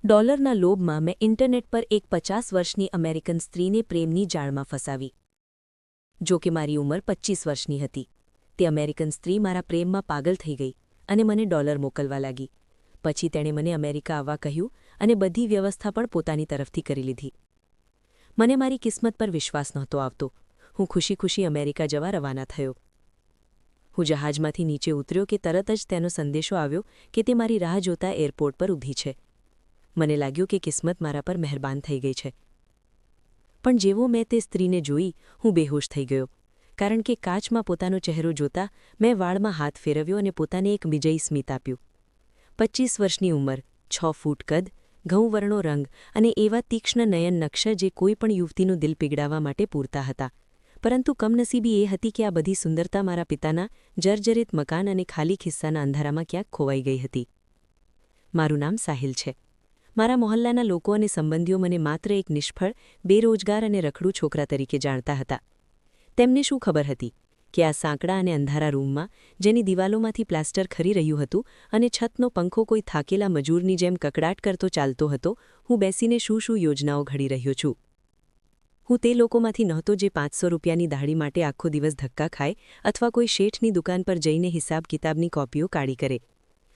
ડોલરના લોભમાં મેં ઇન્ટરનેટ પર એક 50 વર્ષની અમેરિકન સ્ત્રીને પ્રેમની જાળમાં ફસાવી. જો કે મારી ઉંમર 25 વર્ષની હતી. તે અમેરિકન સ્ત્રી મારા પ્રેમમાં પાગલ થઈ ગઈ અને મને ડોલર મોકલવા લાગી. પછી તેણે મને અમેરિકા આવવા કહ્યું અને બધી વ્યવસ્થા પણ પોતાની તરફથી કરી લીધી. મને મારી કિસ્મત પર વિશ્વાસ નહોતો આવતો. હું ખુશી ખુશી અમેરિકા જવા રવાના થયો. હું જહાજમાંથી નીચે ઉતર્યો કે તરત જ તેનો સંદેશો આવ્યો કે તે મારી રાહ જોતા એરપોર્ટ પર ઊભી છે. મને લાગ્યું કે કિસ્મત મારા પર મહેરબાન થઈ ગઈ છે. પણ જેવો મેં તે સ્ત્રીને જોઈ, હું બેહોશ થઈ ગયો, કારણ કે કાચમાં પોતાનો ચહેરો જોતા મેં વાળમાં હાથ ફેરવ્યો અને પોતાને એક વિજયી સ્મિત આપ્યું. 25 વર્ષની ઉંમર, 6 ફૂટ કદ, ઘઉંવર્ણો રંગ અને એવા તીક્ષ્ણ નયન નક્ષ જે કોઈ પણ યુવતીનું દિલ પીગળાવવા માટે પૂરતા હતા. પરંતુ કમનસીબી એ હતી કે આ બધી સુંદરતા મારા પિતાના જર્જરિત મકાન અને ખાલી ખિસ્સાના અંધારામાં ક્યાંક ખોવાઈ ગઈ હતી. મારું નામ સાહિલ છે. મારા મોહલ્લાના લોકો અને સંબંધીઓ મને માત્ર એક નિષ્ફળ, બેરોજગાર અને રખડું છોકરા તરીકે જાણતા હતા. તેમને શું ખબર હતી કે આ સાંકડા અને અંધારા રૂમમાં, જેની દિવાલોમાંથી પ્લાસ્ટર ખરી રહ્યું હતું અને છતનો પંખો કોઈ થાકેલા મજૂરની જેમ કકડાટ કરતો ચાલતો હતો, હું બેસીને શું યોજનાઓ ઘડી રહ્યો છું. હું તે લોકોમાંથી નહોતો જે 500 રૂપિયાની દાઢી માટે આખો દિવસ ધક્કા ખાય અથવા કોઈ શેઠની દુકાન પર જઈને હિસાબ કિતાબની કોપીઓ કાઢી કરે.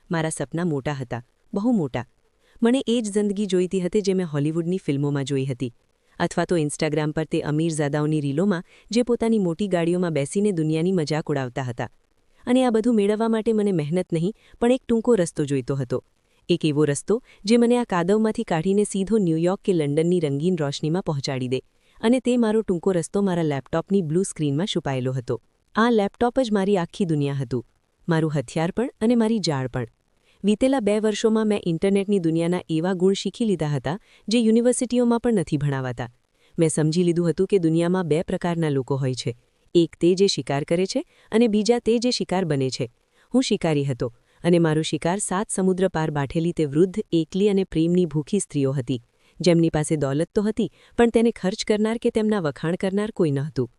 મારા સપના મોટા હતા, બહુ મોટા. મને એ જ જિંદગી જોઈતી હતી જે મેં હોલિવૂડની ફિલ્મોમાં જોઈ હતી, અથવા તો ઇન્સ્ટાગ્રામ પર તે અમીરઝાદાઓની રીલોમાં જે પોતાની મોટી ગાડીઓમાં બેસીને દુનિયાની મજાક ઉડાવતા હતા. અને આ બધું મેળવવા માટે મને મહેનત નહીં, પણ એક ટૂંકો રસ્તો જોઈતો હતો. એક એવો રસ્તો જે મને આ કાદવમાંથી કાઢીને સીધો ન્યૂયોર્ક કે લંડનની રંગીન રોશનીમાં પહોંચાડી દે. અને તે મારો ટૂંકો રસ્તો મારા લેપટોપની બ્લુ સ્ક્રીનમાં છુપાયેલો હતો. આ લેપટોપ જ મારી આખી દુનિયા હતું, મારું હથિયાર પણ અને મારી જાળ પણ. વીતેલા 2 વર્ષોમાં મેં ઇન્ટરનેટની દુનિયાના એવા ગુણ શીખી લીધા હતા જે યુનિવર્સિટીઓમાં પણ નથી ભણાવાતા. મેં સમજી લીધું હતું કે દુનિયામાં 2 પ્રકારના લોકો હોય છે, એક તે જે શિકાર કરે છે અને બીજા તે જે શિકાર બને છે. હું શિકારી હતો અને મારો શિકાર 7 સમુદ્ર પાર બાઠેલી તે વૃદ્ધ, એકલી અને પ્રેમની ભૂખી સ્ત્રીઓ હતી, જેમની પાસે દોલત તો હતી પણ તેને ખર્ચ કરનાર કે તેમના વખાણ કરનાર કોઈ ન હતું.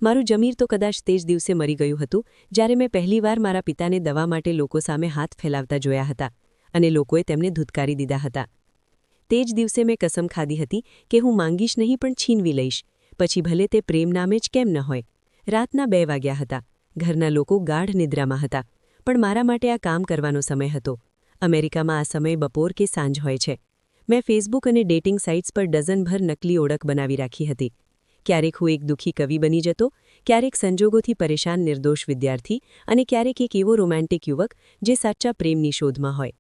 મારું જમીર તો કદાચ તે જ દિવસે મરી ગયું હતું જ્યારે મેં પહેલીવાર મારા પિતાને દવા માટે લોકો સામે હાથ ફેલાવતા જોયા હતા અને લોકોએ તેમને ધૂતકારી દીધા હતા. તે જ દિવસે મેં કસમ ખાધી હતી કે હું માંગીશ નહીં પણ છીનવી લઈશ, પછી ભલે તે પ્રેમ નામે જ કેમ ન હોય. રાતના 2 વાગ્યા હતા. ઘરના લોકો ગાઢ નિદ્રામાં હતા, પણ મારા માટે આ કામ કરવાનો સમય હતો. અમેરિકામાં આ સમય બપોર કે સાંજ હોય છે. મેં ફેસબુક અને ડેટિંગ સાઇટ્સ પર ડઝનભર નકલી ઓળખ બનાવી રાખી હતી. ક્યારેક હું એક દુઃખી કવિ બની જતો, ક્યારેક સંજોગોથી પરેશાન નિર્દોષ વિદ્યાર્થી અને ક્યારેક એક એવો રોમેન્ટિક યુવક જે સાચા પ્રેમની શોધમાં હોય.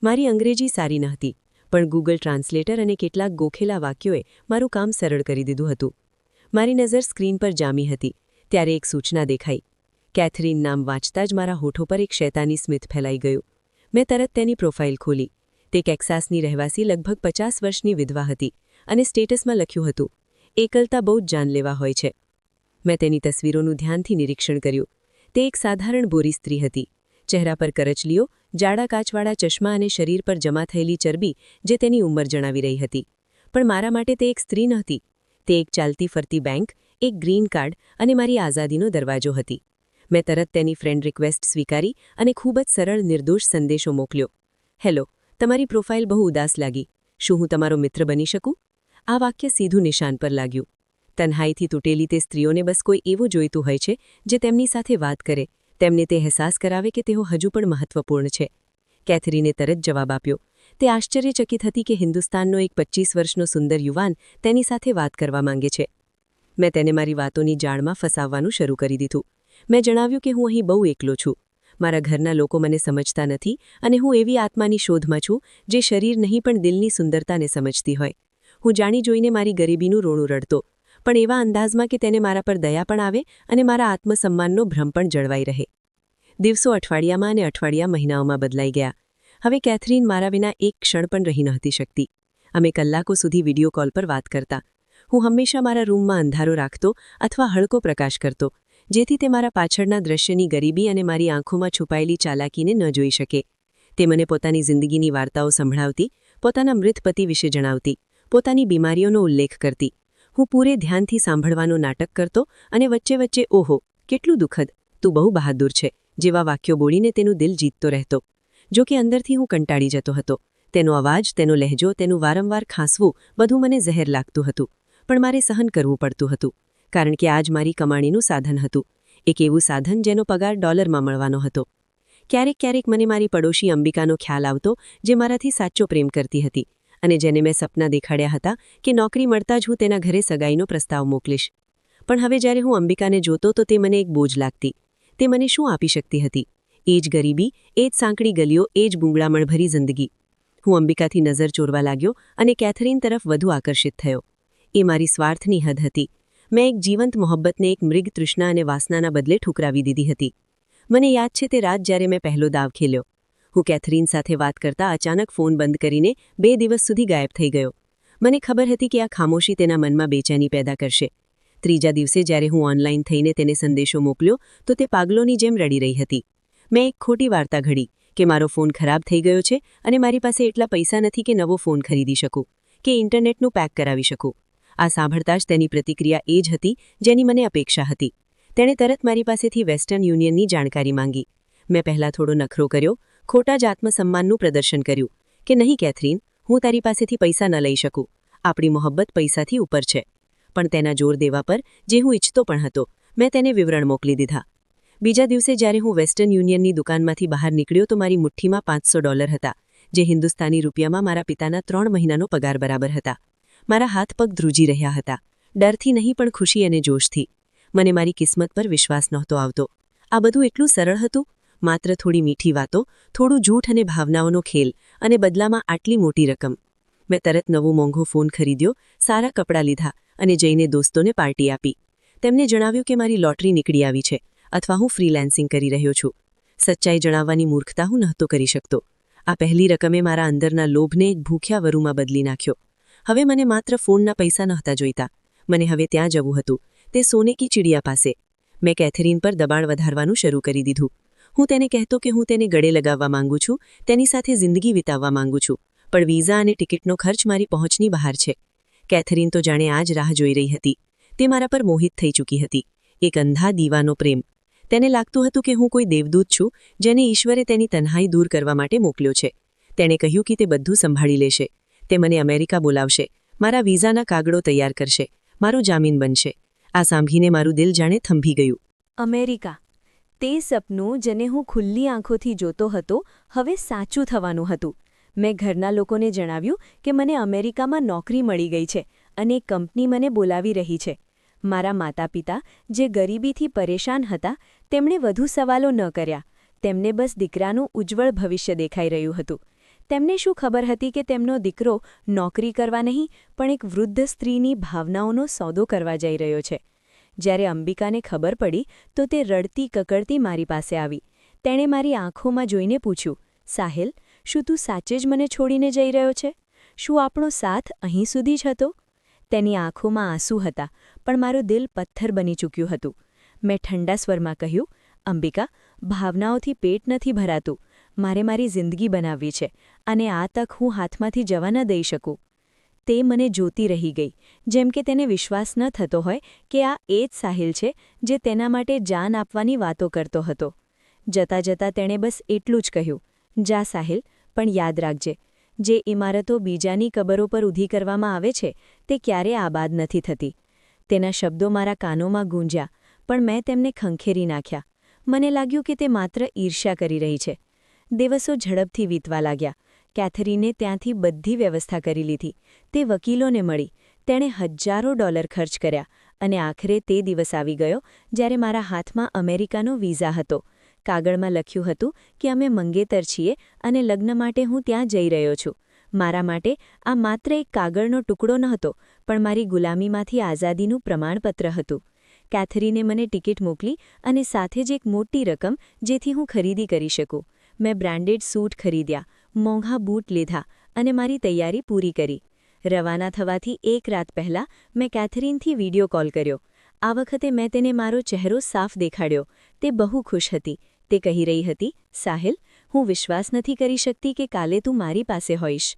મારી અંગ્રેજી સારી નહોતી, પણ ગૂગલ ટ્રાન્સલેટર અને કેટલાક ગોખેલા વાક્યોએ મારું કામ સરળ કરી દીધું હતું. મારી નજર સ્ક્રીન પર જામી હતી ત્યારે એક સૂચના દેખાઈ. કેથરીન નામ વાંચતા જ મારા હોઠો પર એક શૈતાની સ્મિત ફેલાઈ ગયું. મેં તરત તેની પ્રોફાઇલ ખોલી. તે ટેક્સાસની રહેવાસી લગભગ 50 વર્ષની વિધવા હતી અને સ્ટેટસમાં લખ્યું હતું, એકલતા બહુ જ જાનલેવા હોય છે. મેં તેની તસવીરોનું ધ્યાનથી નિરીક્ષણ કર્યું. તે એક સાધારણ બોરી સ્ત્રી હતી. ચહેરા પર કરચલીઓ, જાડા કાચવાળા ચશ્મા અને શરીર પર જમા થયેલી ચરબી જે તેની ઉંમર જણાવી રહી હતી. પણ મારા માટે તે એક સ્ત્રી નહોતી. તે એક ચાલતી ફરતી બેંક, એક ગ્રીન કાર્ડ અને મારી આઝાદીનો દરવાજો હતી. મેં તરત તેની ફ્રેન્ડ રિક્વેસ્ટ સ્વીકારી અને ખૂબ જ સરળ નિર્દોષ સંદેશો મોકલ્યો. હેલો, તમારી પ્રોફાઇલ બહુ ઉદાસ લાગી. શું હું તમારો મિત્ર બની શકું? આ વાક્ય સીધું નિશાન પર લાગ્યું. તન્હાઈથી તૂટેલી તે સ્ત્રીઓને બસ કોઈ એવું જોઈતું હોય છે જે તેમની સાથે વાત કરે, તેમને તે અહેસાસ કરાવે કે તેઓ હજુ પણ મહત્વપૂર્ણ છે. કેથરીને તરત જવાબ આપ્યો. તે આશ્ચર્યચકિત હતી કે હિન્દુસ્તાનનો એક 25 વર્ષનો સુંદર યુવાન તેની સાથે વાત કરવા માંગે છે. મેં તેને મારી વાતોની જાળમાં ફસાવવાનું શરૂ કરી દીધું. મેં જણાવ્યું કે હું અહીં બહુ એકલો છું. મારા ઘરના લોકો મને સમજતા નથી અને હું એવી આત્માની શોધમાં છું જે શરીર નહીં પણ દિલની સુંદરતાને સમજતી હોય. હું જાણી જોઈને મારી ગરીબીનું રોણું રડતો, પણ એવા અંદાજમાં કે તેને મારા પર દયા પણ આવે અને મારા આત્મસન્માનનો ભ્રમ પણ જળવાઈ રહે. દિવસો અઠવાડિયામાં અને અઠવાડિયા મહિનાઓમાં બદલાઈ ગયા. હવે કેથરીન મારા વિના એક ક્ષણ પણ રહી નહોતી શકતી. અમે કલાકો સુધી વિડીયો કોલ પર વાત કરતા. હું હંમેશા મારા રૂમમાં અંધારો રાખતો અથવા હળકો પ્રકાશ કરતો, જેથી તે મારા પાછળના દૃશ્યની ગરીબી અને મારી આંખોમાં છુપાયેલી ચાલાકીને ન જોઈ શકે. તે મને પોતાની જિંદગીની વાર્તાઓ સંભળાવતી, પોતાના મૃત પતિ વિશે જણાવતી, પોતાની બીમારીઓનો ઉલ્લેખ કરતી. હું પૂરે ધ્યાનથી સાંભળવાનો નાટક કરતો અને વચ્ચે વચ્ચે ઓહો, કેટલું દુઃખદ, તું બહુ બહાદુર છે જેવા વાક્યો બોલીને તેનું દિલ જીતતો રહેતો. જો કે અંદરથી હું કંટાળી જતો હતો. તેનો અવાજ, તેનો લહેજો, તેનું વારંવાર ખાંસવું બધું મને zehર લાગતું હતું. પણ મારે સહન કરવું પડતું હતું, કારણ કે આ જ મારી કમાણીનું સાધન હતું. એક એવું સાધન જેનો પગાર ડોલરમાં મળવાનો હતો. ક્યારેક ક્યારેક મને મારી પડોશી અંબિકાનો ખ્યાલ આવતો, જે મારાથી સાચો પ્રેમ કરતી હતી અને જેને મેં સપના દેખાડ્યા હતા કે નોકરી મળતા જ હું તેના ઘરે સગાઈનો પ્રસ્તાવ મોકલીશ. પણ હવે જ્યારે હું અંબિકાને જોતો તો તે મને એક બોજ લાગતી. તે મને શું આપી શકતી હતી? એ જ ગરીબી, એ જ સાંકડી ગલીઓ, એ જ બૂંગળામણભરી જિંદગી. હું અંબિકાથી નજર ચોરવા લાગ્યો અને કેથરીન તરફ વધુ આકર્ષિત થયો. એ મારી સ્વાર્થની હદ હતી. મેં એક જીવંત મોહબ્બતને એક મૃગ તૃષ્ણા અને વાસનાના બદલે ઠુકરાવી દીધી હતી. મને યાદ છે તે રાત જ્યારે મેં પહેલો દાવ ખેલ્યો. હું કેથરીન સાથે વાત કરતા અચાનક ફોન બંધ કરીને 2 દિવસ સુધી ગાયબ થઈ ગયો. મને ખબર હતી કે આ ખામોશી તેના મનમાં બેચેની પેદા કરશે. ત્રીજા દિવસે જ્યારે હું ઓનલાઈન થઈને તેને સંદેશો મોકલ્યો તો તે પાગલોની જેમ રડી રહી હતી. મેં એક ખોટી વાર્તા ઘડી કે મારો ફોન ખરાબ થઈ ગયો છે અને મારી પાસે એટલા પૈસા નથી કે નવો ફોન ખરીદી શકું કે ઇન્ટરનેટનું પેક કરાવી શકું. આ સાંભળતા જ તેની પ્રતિક્રિયા એ જ હતી જેની મને અપેક્ષા હતી. તેણે તરત મારી પાસેથી વેસ્ટર્ન યુનિયનની જાણકારી માંગી. મેં પહેલાં થોડો નખરો કર્યો, ખોટા જ આત્મસન્માનનું પ્રદર્શન કર્યું કે નહીં કેથરીન, હું તારી પાસેથી પૈસા ન લઈ શકું. આપણી મોહબ્બત પૈસાથી ઉપર છે. પણ તેના જોર દેવા પર, જે હું ઈચ્છતો પણ હતો, મેં તેને વિવરણ મોકલી દીધા. બીજા દિવસે જ્યારે હું વેસ્ટર્ન યુનિયનની દુકાનમાંથી બહાર નીકળ્યો તો મારી મુઠ્ઠીમાં $500 હતા, જે હિન્દુસ્તાની રૂપિયામાં મારા પિતાના 3 મહિનાનો પગાર બરાબર હતા. મારા હાથ પગ ધ્રુજી રહ્યા હતા, ડરથી નહીં પણ ખુશી અને જોશથી. મને મારી કિસ્મત પર વિશ્વાસ નહોતો આવતો. આ બધું એટલું સરળ હતું, માત્ર થોડી મીઠી વાતો, થોડું જૂઠ અને ભાવનાઓનો ખેલ, અને બદલામાં આટલી મોટી રકમ. મેં તરત નવો મોંઘો ફોન ખરીદ્યો, સારા કપડાં લીધા અને જઈને દોસ્તોને પાર્ટી આપી. તેમને જણાવ્યું કે મારી લોટરી નીકળી આવી છે અથવા હું ફ્રીલાન્સિંગ કરી રહ્યો છું. સચ્ચાઈ જણાવવાની મૂર્ખતા હું નહોતો કરી શકતો. આ પહેલી રકમે મારા અંદરના લોભને એક ભૂખ્યા વરુમાં બદલી નાખ્યો. હવે મને માત્ર ફોનના પૈસા નહોતા જોઈતા. મને હવે ત્યાં જવું હતું, તે સોને કી ચિડિયા પાસે. મેં કેથરીન પર દબાણ વધારવાનું શરૂ કરી દીધું. હું તેને કહેતો કે હું તેને ગળે લગાવવા માંગુ છું, તેની સાથે જિંદગી વિતાવવા માંગુ છું, પણ વિઝા અને ટિકિટનો ખર્ચ મારી પહોંચની બહાર છે. કેથરીન તો જાણે આ જ રાહ જોઈ રહી હતી. તે મારા પર મોહિત થઈ ચૂકી હતી. એક અંધા દીવાનો પ્રેમ. તેને લાગતું હતું કે હું કોઈ દેવદૂત છું જેને ઈશ્વરે તેની તન્હાઈ દૂર કરવા માટે મોકલ્યો છે. તેણે કહ્યું કે તે બધું સંભાળી લેશે. તે મને અમેરિકા બોલાવશે, મારા વિઝાના કાગળો તૈયાર કરશે, મારો જામીન બનશે. આ સાંભળીને મારું દિલ જાણે થંભી ગયું. અમેરિકા, તે સપનું જેને હું ખુલ્લી આંખોથી જોતો હતો, હવે સાચું થવાનું હતું. મેં ઘરના લોકોને જણાવ્યું કે મને અમેરિકામાં નોકરી મળી ગઈ છે અને કંપની મને બોલાવી રહી છે. મારા માતાપિતા, જે ગરીબીથી પરેશાન હતા, તેમણે વધુ સવાલો ન કર્યા. તેમને બસ દીકરાનું ઉજ્જવળ ભવિષ્ય દેખાઈ રહ્યું હતું. તેમને શું ખબર હતી કે તેમનો દીકરો નોકરી કરવા નહીં પણ એક વૃદ્ધ સ્ત્રીની ભાવનાઓનો સોદો કરવા જઈ રહ્યો છે. જ્યારે અંબિકાને ખબર પડી તો તે રડતી કકડતી મારી પાસે આવી. તેણે મારી આંખોમાં જોઈને પૂછ્યું, સાહિલ, શું તું સાચે જ મને છોડીને જઈ રહ્યો છે? શું આપણો સાથ અહીં સુધી જ હતો? તેની આંખોમાં આંસુ હતા, પણ મારું દિલ પથ્થર બની ચૂક્યું હતું. મેં ઠંડા સ્વરમાં કહ્યું, અંબિકા, ભાવનાઓથી પેટ નથી ભરાતું. મારે મારી જિંદગી બનાવવી છે અને આ તક હું હાથમાંથી જવા ન દઈ શકું. તે મને જોતી રહી ગઈ, જેમ કે તેને વિશ્વાસ ન થતો હોય કે આ એ જ સાહિલ છે જે તેના માટે જાન આપવાની વાતો કરતો હતો. જતાં જતાં તેણે બસ એટલું જ કહ્યું, જા સાહિલ, પણ યાદ રાખજે, જે ઇમારતો બીજાની કબરો પર ઊભી કરવામાં આવે છે તે ક્યારેય આબાદ નથી થતી. તેના શબ્દો મારા કાનોમાં ગૂંજ્યા, પણ મેં તેમને ખંખેરી નાખ્યા. મને લાગ્યું કે તે માત્ર ઈર્ષ્યા કરી રહી છે. દિવસો ઝડપથી વીતવા લાગ્યા. કેથરીને ત્યાંથી બધી વ્યવસ્થા કરી લીધી. તે વકીલોને મળી. તેણે $1000 ખર્ચ કર્યા અને આખરે તે દિવસ આવી ગયો જ્યારે મારા હાથમાં અમેરિકાનો વિઝા હતો. કાગળમાં લખ્યું હતું કે અમે મંગેતર છીએ અને લગ્ન માટે હું ત્યાં જઈ રહ્યો છું. મારા માટે આ માત્ર એક કાગળનો ટુકડો નહોતો, પણ મારી ગુલામીમાંથી આઝાદીનું પ્રમાણપત્ર હતું. કેથરીને મને ટિકિટ મોકલી અને સાથે જ એક મોટી રકમ જેથી હું ખરીદી કરી શકું. મેં બ્રાન્ડેડ સૂટ ખરીદ્યા, મોંઘા બૂટ લીધા અને મારી તૈયારી પૂરી કરી. રવાના થવાથી એક રાત પહેલાં મેં કેથરીનથી વિડીયો કોલ કર્યો. આ વખતે મેં તેને મારો ચહેરો સાફ દેખાડ્યો. તે બહુ ખુશ હતી. તે કહી રહી હતી, સાહિલ, હું વિશ્વાસ નથી કરી શકતી કે કાલે તું મારી પાસે હોઈશ.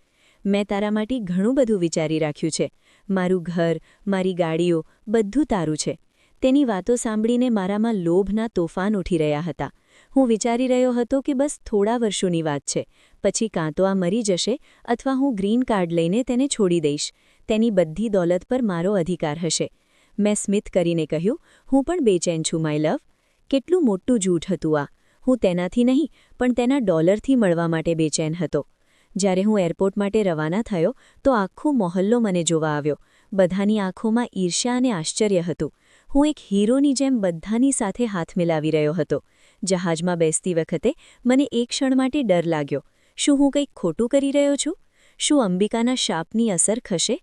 મેં તારા માટે ઘણું બધું વિચારી રાખ્યું છે. મારું ઘર, મારી ગાડીઓ, બધું તારું છે. તેની વાતો સાંભળીને મારામાં લોભના તોફાન ઉઠી રહ્યા હતા. હું વિચારી રહ્યો હતો કે બસ થોડા વર્ષોની વાત છે, પછી કાં તો આ મરી જશે અથવા હું ગ્રીન કાર્ડ લઈને તેને છોડી દઈશ. તેની બધી દોલત પર મારો અધિકાર હશે. મેં સ્મિત કરીને કહ્યું, હું પણ બેચેન છું માય લવ. કેટલું મોટું જૂઠ હતું આ! હું તેનાથી નહીં પણ તેના ડોલરથી મળવા માટે બેચેન હતો. જ્યારે હું એરપોર્ટ માટે રવાના થયો તો આખો મોહલ્લો મને જોવા આવ્યો. બધાની આંખોમાં ઈર્ષ્યા અને આશ્ચર્ય હતું. હું એક હીરોની જેમ બધાની સાથે હાથ મિલાવી રહ્યો હતો. જહાજમાં બેસતી વખતે મને એક ક્ષણ માટે ડર લાગ્યો. શું હું કંઈક ખોટું કરી રહ્યો છું? શું અંબિકાના શાપની અસર ખસે?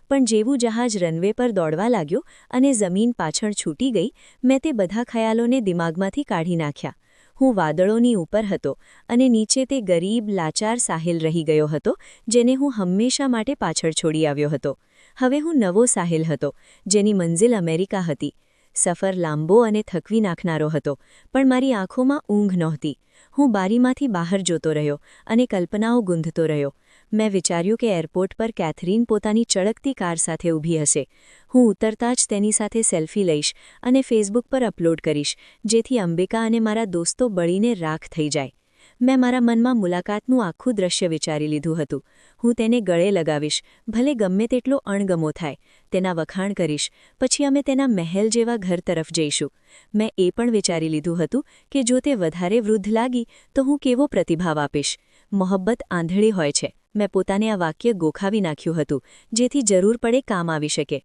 પણ જેવું જહાજ રનવે પર દોડવા લાગ્યું અને જમીન પાછળ છૂટી ગઈ, મેં તે બધા ખયાલોને દિમાગમાંથી કાઢી નાખ્યા. હું વાદળોની ઉપર હતો અને નીચે તે ગરીબ, લાચાર સાહિલ રહી ગયો હતો, જેને હું હંમેશા માટે પાછળ છોડી આવ્યો હતો. હવે હું નવો સાહિલ હતો, જેની મંઝિલ અમેરિકા હતી. સફર લાંબો અને થકવી નાખનારો હતો, પણ મારી આંખોમાં ઊંઘ નહોતી. હું બારીમાંથી બહાર જોતો રહ્યો અને કલ્પનાઓ ગૂંથતો રહ્યો. મેં વિચાર્યું કે એરપોર્ટ પર કેથરીન પોતાની ચળકતી કાર સાથે ઊભી હશે. હું ઉતરતા જ તેની સાથે સેલ્ફી લઈશ અને ફેસબુક પર અપલોડ કરીશ, જેથી અંબિકા અને મારા દોસ્તો બળીને રાખ થઈ જાય. મેં મારા મનમાં મુલાકાતનું આખું દ્રશ્ય વિચારી લીધું હતું. હું તેને ગળે લગાવીશ, ભલે ગમે તેટલો અણગમો થાય. તેના વખાણ કરીશ, પછી અમે તેના મહેલ જેવા ઘર તરફ જઈશું. મેં એ પણ વિચારી લીધું હતું કે જો તે વધારે વૃદ્ધ લાગી તો હું કેવો પ્રતિભાવ આપીશ. મોહબ્બત આંધળી હોય છે. મેં પોતાને આ વાક્ય ગોખાવી નાખ્યું હતું, જેથી જરૂર પડે કામ આવી શકે.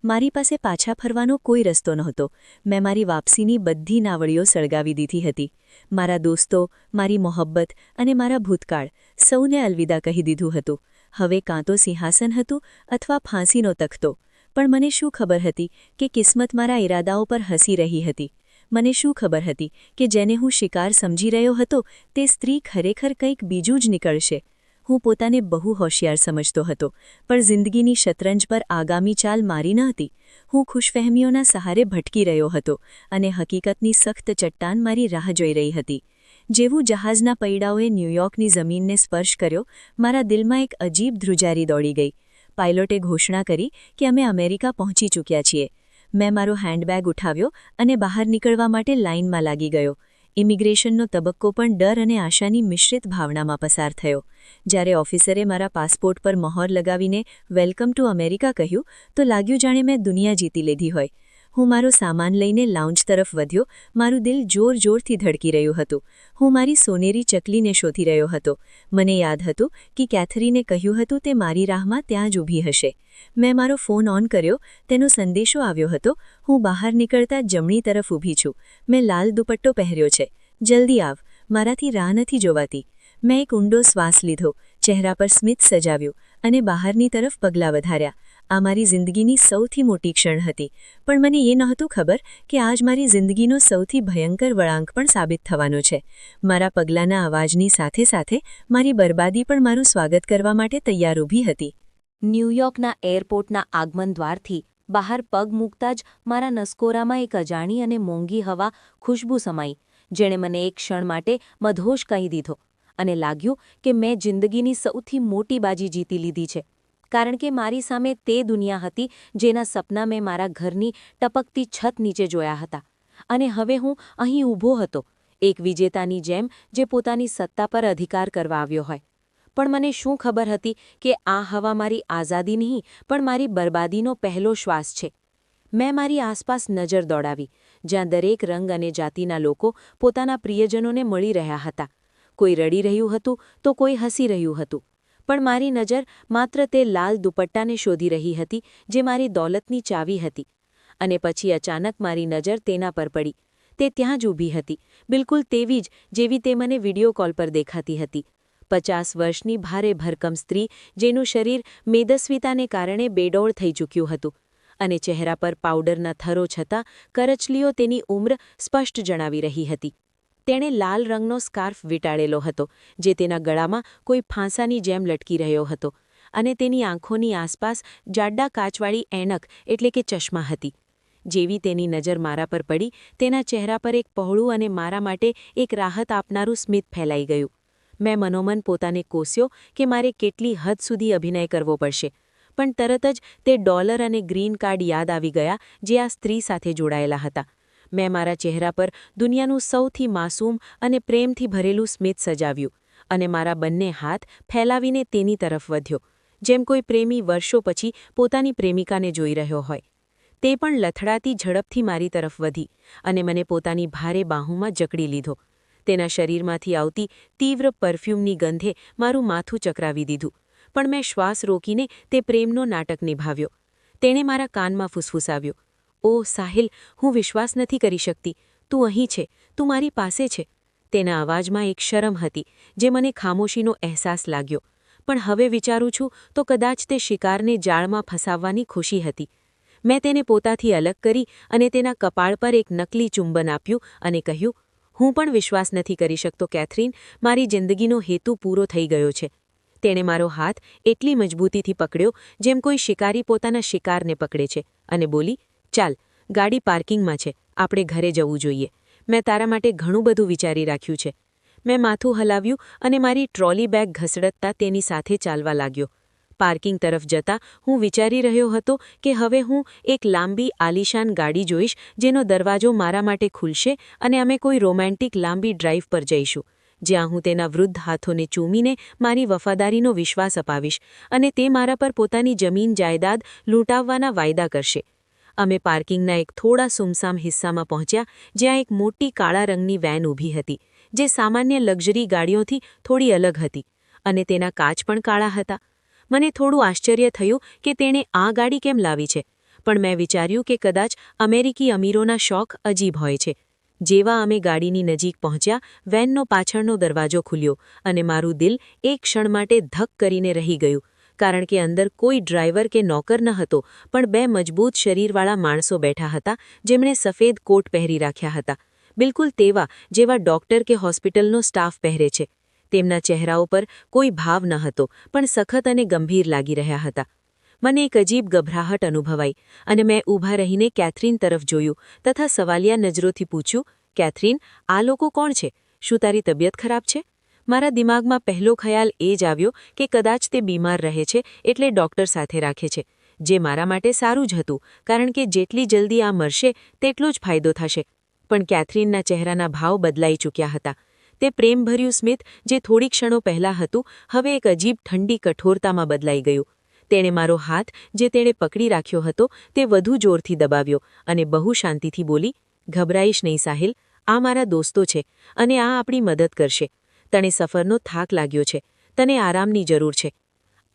મારી પાસે પાછા ફરવાનો કોઈ રસ્તો નહોતો. મેં મારી વાપસીની બધી નાવડીઓ સળગાવી દીધી હતી. મારા દોસ્તો, મારી મોહબ્બત અને મારા ભૂતકાળ સૌને અલવિદા કહી દીધું હતું. હવે કાં તો સિંહાસન હતું અથવા ફાંસીનો તખ્તો. પણ મને શું ખબર હતી કે કિસ્મત મારા ઈરાદાઓ પર હસી રહી હતી. મને શું ખબર હતી કે જેને હું શિકાર સમજી રહ્યો હતો તે સ્ત્રી ખરેખર કંઈક બીજું જ નીકળશે. હું પોતાને બહુ હોશિયાર સમજતો હતો, પણ જિંદગીની શતરંજ પર આગામી ચાલ મારી ન હતી. હું ખુશફહેમીઓના સહારે ભટકી રહ્યો હતો અને હકીકતની સખ્ત ચટ્ટાન મારી રાહ જોઈ રહી હતી. જેવું જહાજના પૈડાઓએ ન્યૂયોર્કની જમીનને સ્પર્શ કર્યો, મારા દિલમાં એક અજીબ ધ્રુજારી દોડી ગઈ. પાયલોટે ઘોષણા કરી કે અમે અમેરિકા પહોંચી ચૂક્યા છીએ. મેં મારો હેન્ડબેગ ઉઠાવ્યો અને બહાર નીકળવા માટે લાઇનમાં લાગી ગયો. ઇમિગ્રેશનનો તબક્કો પણ ડર અને આશાની મિશ્રિત ભાવનામાં પસાર થયો. જ્યારે ઓફિસરે મારા પાસપોર્ટ પર મહોર લગાવીને વેલકમ ટુ અમેરિકા કહ્યું તો લાગ્યું જાણે મેં દુનિયા જીતી લીધી હોય. હું મારો સામાન લઈને લાઉન્જ તરફ વધ્યો. મારું દિલ જોર-જોરથી ધડકી રહ્યું હતું. હું મારી સોનેરી ચકલીને શોધી રહ્યો હતો. મને યાદ હતું કે કેથરીને કહ્યું હતું તે મારી રાહમાં ત્યાં જ ઊભી હશે. મેં મારો ફોન ઓન કર્યો. તેનો સંદેશો આવ્યો હતો, હું બહાર નીકળતા જમણી તરફ ઊભી છું. મેં લાલ દુપટ્ટો પહેર્યો છે. જલ્દી આવ, મારાથી રાહ નથી જોવાતી. મેં એક ઊંડો શ્વાસ લીધો, ચહેરા પર સ્મિત સજાવ્યું અને બહારની તરફ પગલાં વધાર્યા. આ મારી જિંદગીની સૌથી મોટી ક્ષણ હતી, પણ મને એ નહોતું ખબર કે આજ મારી જિંદગીનો સૌથી ભયંકર વળાંક પણ સાબિત થવાનો છે. મારા પગલાંના અવાજની સાથે સાથે મારી બરબાદી પણ મારું સ્વાગત કરવા માટે તૈયાર ઊભી હતી. ન્યૂયોર્કના એરપોર્ટના આગમન દ્વારથી બહાર પગ મૂકતા જ મારા નસકોરામાં એક અજાણી અને મોંઘી હવા ખુશ્બુ સમાઈ, જેણે મને એક ક્ષણ માટે મધોશ કહી દીધો અને લાગ્યું કે મેં જિંદગીની સૌથી મોટી બાજી જીતી લીધી છે. કારણ કે મારી સામે તે દુનિયા હતી જેના સપના મેં મારા ઘરની ટપકતી છત નીચે જોયા હતા. અને હવે હું અહીં ઊભો હતો, એક વિજેતાની જેમ જે પોતાની સત્તા પર અધિકાર કરવા આવ્યો હોય. પણ મને શું ખબર હતી કે આ હવા મારી આઝાદી નહીં પણ મારી બરબાદીનો પહેલો શ્વાસ છે. મેં મારી આસપાસ નજર દોડાવી, જ્યાં દરેક રંગ અને જાતિના લોકો પોતાના પ્રિયજનોને મળી રહ્યા હતા. કોઈ રડી રહ્યું હતું તો કોઈ હસી રહ્યું હતું. પણ મારી નજર માત્ર તે લાલ દુપટ્ટાને શોધી રહી હતી જે મારી દોલતની ચાવી હતી. અને પછી અચાનક મારી નજર તેના પર પડી. તે ત્યાં જ ઊભી હતી, બિલકુલ તેવી જ જેવી તે મને વિડિયો કોલ પર દેખાતી હતી. 50 વર્ષની ભારે ભરકમ સ્ત્રી, જેનું શરીર મેદસ્વીતાને કારણે બેડોળ થઈ ચૂક્યું હતું અને ચહેરા પર પાવડરના થરો છતાં કરચલીઓ તેની ઉંમર સ્પષ્ટ જણાવી રહી હતી. તેણે લાલ રંગનો સ્કાર્ફ વીંટાળેલો હતો, જે તેના ગળામાં કોઈ ફાંસાની જેમ લટકી રહ્યો હતો, અને તેની આંખોની આસપાસ જાડા કાચવાળી એનક એટલે કે ચશ્મા હતી. જેવી તેની નજર મારા પર પડી, તેના ચહેરા પર એક પહોળું અને મારા માટે એક રાહત આપનારું સ્મિત ફેલાઈ ગયું. મેં મનોમન પોતાને કોસ્યો કે મારે કેટલી હદ સુધી અભિનય કરવો પડશે, પણ તરત જ તે ડોલર અને ગ્રીન કાર્ડ યાદ આવી ગયા જે આ સ્ત્રી સાથે જોડાયેલા હતા. મેં મારા ચહેરા પર દુનિયાનું સૌથી માસૂમ અને પ્રેમથી ભરેલું સ્મિત સજાવ્યું અને મારા બંને હાથ ફેલાવીને તેની તરફ વધ્યો, જેમ કોઈ પ્રેમી વર્ષો પછી પોતાની પ્રેમિકાને જોઈ રહ્યો હોય. તે પણ લથડાતી ઝડપથી મારી તરફ વધી અને મને પોતાની ભારે બાહુમાં જકડી લીધો. તેના શરીરમાંથી આવતી તીવ્ર પરફ્યુમની ગંધે મારું માથું ચકરાવી દીધું, પણ મેં શ્વાસ રોકીને તે પ્રેમનો નાટક નિભાવ્યો. તેણે મારા કાનમાં ફૂસફૂસાવ્યો, "ઓ સાહિલ, હું વિશ્વાસ નથી કરી શકતી. તું અહીં છે, તું મારી પાસે છે." તેના અવાજમાં એક શરમ હતી જે મને ખામોશીનો અહેસાસ લાગ્યો, પણ હવે વિચારું છું તો કદાચ તે શિકારને જાળમાં ફસાવવાની ખુશી હતી. મેં તેને પોતાથી અલગ કરી અને તેના કપાળ પર એક નકલી ચુંબન આપ્યું અને કહ્યું, "હું પણ વિશ્વાસ નથી કરી શકતો કેથરીન, મારી જિંદગીનો હેતુ પૂરો થઈ ગયો છે." તેણે મારો હાથ એટલી મજબૂતીથી પકડ્યો જેમ કોઈ શિકારી પોતાના શિકારને પકડે છે અને બોલી, "ચાલ, ગાડી પાર્કિંગમાં છે, આપણે ઘરે જવું જોઈએ. મેં તારા માટે ઘણું બધું વિચારી રાખ્યું છે." મેં માથું હલાવ્યું અને મારી ટ્રોલી બેગ ઘસડતતા તેની સાથે ચાલવા લાગ્યો. પાર્કિંગ તરફ જતાં હું વિચારી રહ્યો હતો કે હવે હું એક લાંબી આલીશાન ગાડી જોઈશ જેનો દરવાજો મારા માટે ખુલશે અને અમે કોઈ રોમેન્ટિક લાંબી ડ્રાઈવ પર જઈશું, જ્યાં હું તેના વૃદ્ધ હાથોને ચૂમીને મારી વફાદારીનો વિશ્વાસ અપાવીશ અને તે મારા પર પોતાની જમીન જાયદાદ લૂંટાવવાના વાયદા કરશે. અમે પાર્કિંગના એક થોડા સુમસામ હિસ્સામાં પહોંચ્યા જ્યાં એક મોટી કાળા રંગની વેન ઊભી હતી, જે સામાન્ય લક્ઝરી ગાડીઓથી થોડી અલગ હતી અને તેના કાચ પણ કાળા હતા. મને થોડું આશ્ચર્ય થયું કે તેણે આ ગાડી કેમ લાવી છે, પણ મેં વિચાર્યું કે કદાચ અમેરિકી અમીરોના શોખ અજીબ હોય છે. જેવા અમે ગાડીની નજીક પહોંચ્યા, વેનનો પાછળનો દરવાજો ખુલ્યો અને મારું દિલ એક ક્ષણ માટે ધક કરીને રહી ગયું, કારણ કે અંદર કોઈ ડ્રાઈવર કે નોકર ન હતો, પણ બે મજબૂત શરીરવાળા માણસો બેઠા હતા જેમણે સફેદ કોટ પહેરી રાખ્યા હતા, બિલકુલ તેવા જેવા ડોક્ટર કે હોસ્પિટલનો સ્ટાફ પહેરે છે. તેમના ચહેરાઓ પર કોઈ ભાવ ન હતો, પણ સખત અને ગંભીર લાગી રહ્યા હતા. મને એક અજીબ ગભરાહટ અનુભવાઈ અને મેં ઊભા રહીને કેથરીન તરફ જોયું તથા સવાલિયા નજરોથી પૂછ્યું, "કેથરીન, આ લોકો કોણ છે? શું તારી તબિયત ખરાબ છે?" મારા દિમાગમાં પહેલો ખ્યાલ એ જ આવ્યો કે કદાચ તે બીમાર રહે છે એટલે ડોક્ટર સાથે રાખે છે, જે મારા માટે સારું જ હતું, કારણ કે જેટલી જલ્દી આ મરશે તેટલો જ ફાયદો થશે. પણ કેથરીનના ચહેરાના ભાવ બદલાઈ ચૂક્યા હતા. તે પ્રેમભર્યું સ્મિત જે થોડી ક્ષણો પહેલાં હતું, હવે એક અજીબ ઠંડી કઠોરતામાં બદલાઈ ગયું. તેણે મારો હાથ જે તેણે પકડી રાખ્યો હતો તે વધુ જોરથી દબાવ્યો અને બહુ શાંતિથી બોલી, "ગભરાઈશ નહીં સાહિલ, આ મારા દોસ્તો છે અને આ આપણી મદદ કરશે. તને સફરનો થાક લાગ્યો છે, તને આરામની જરૂર છે."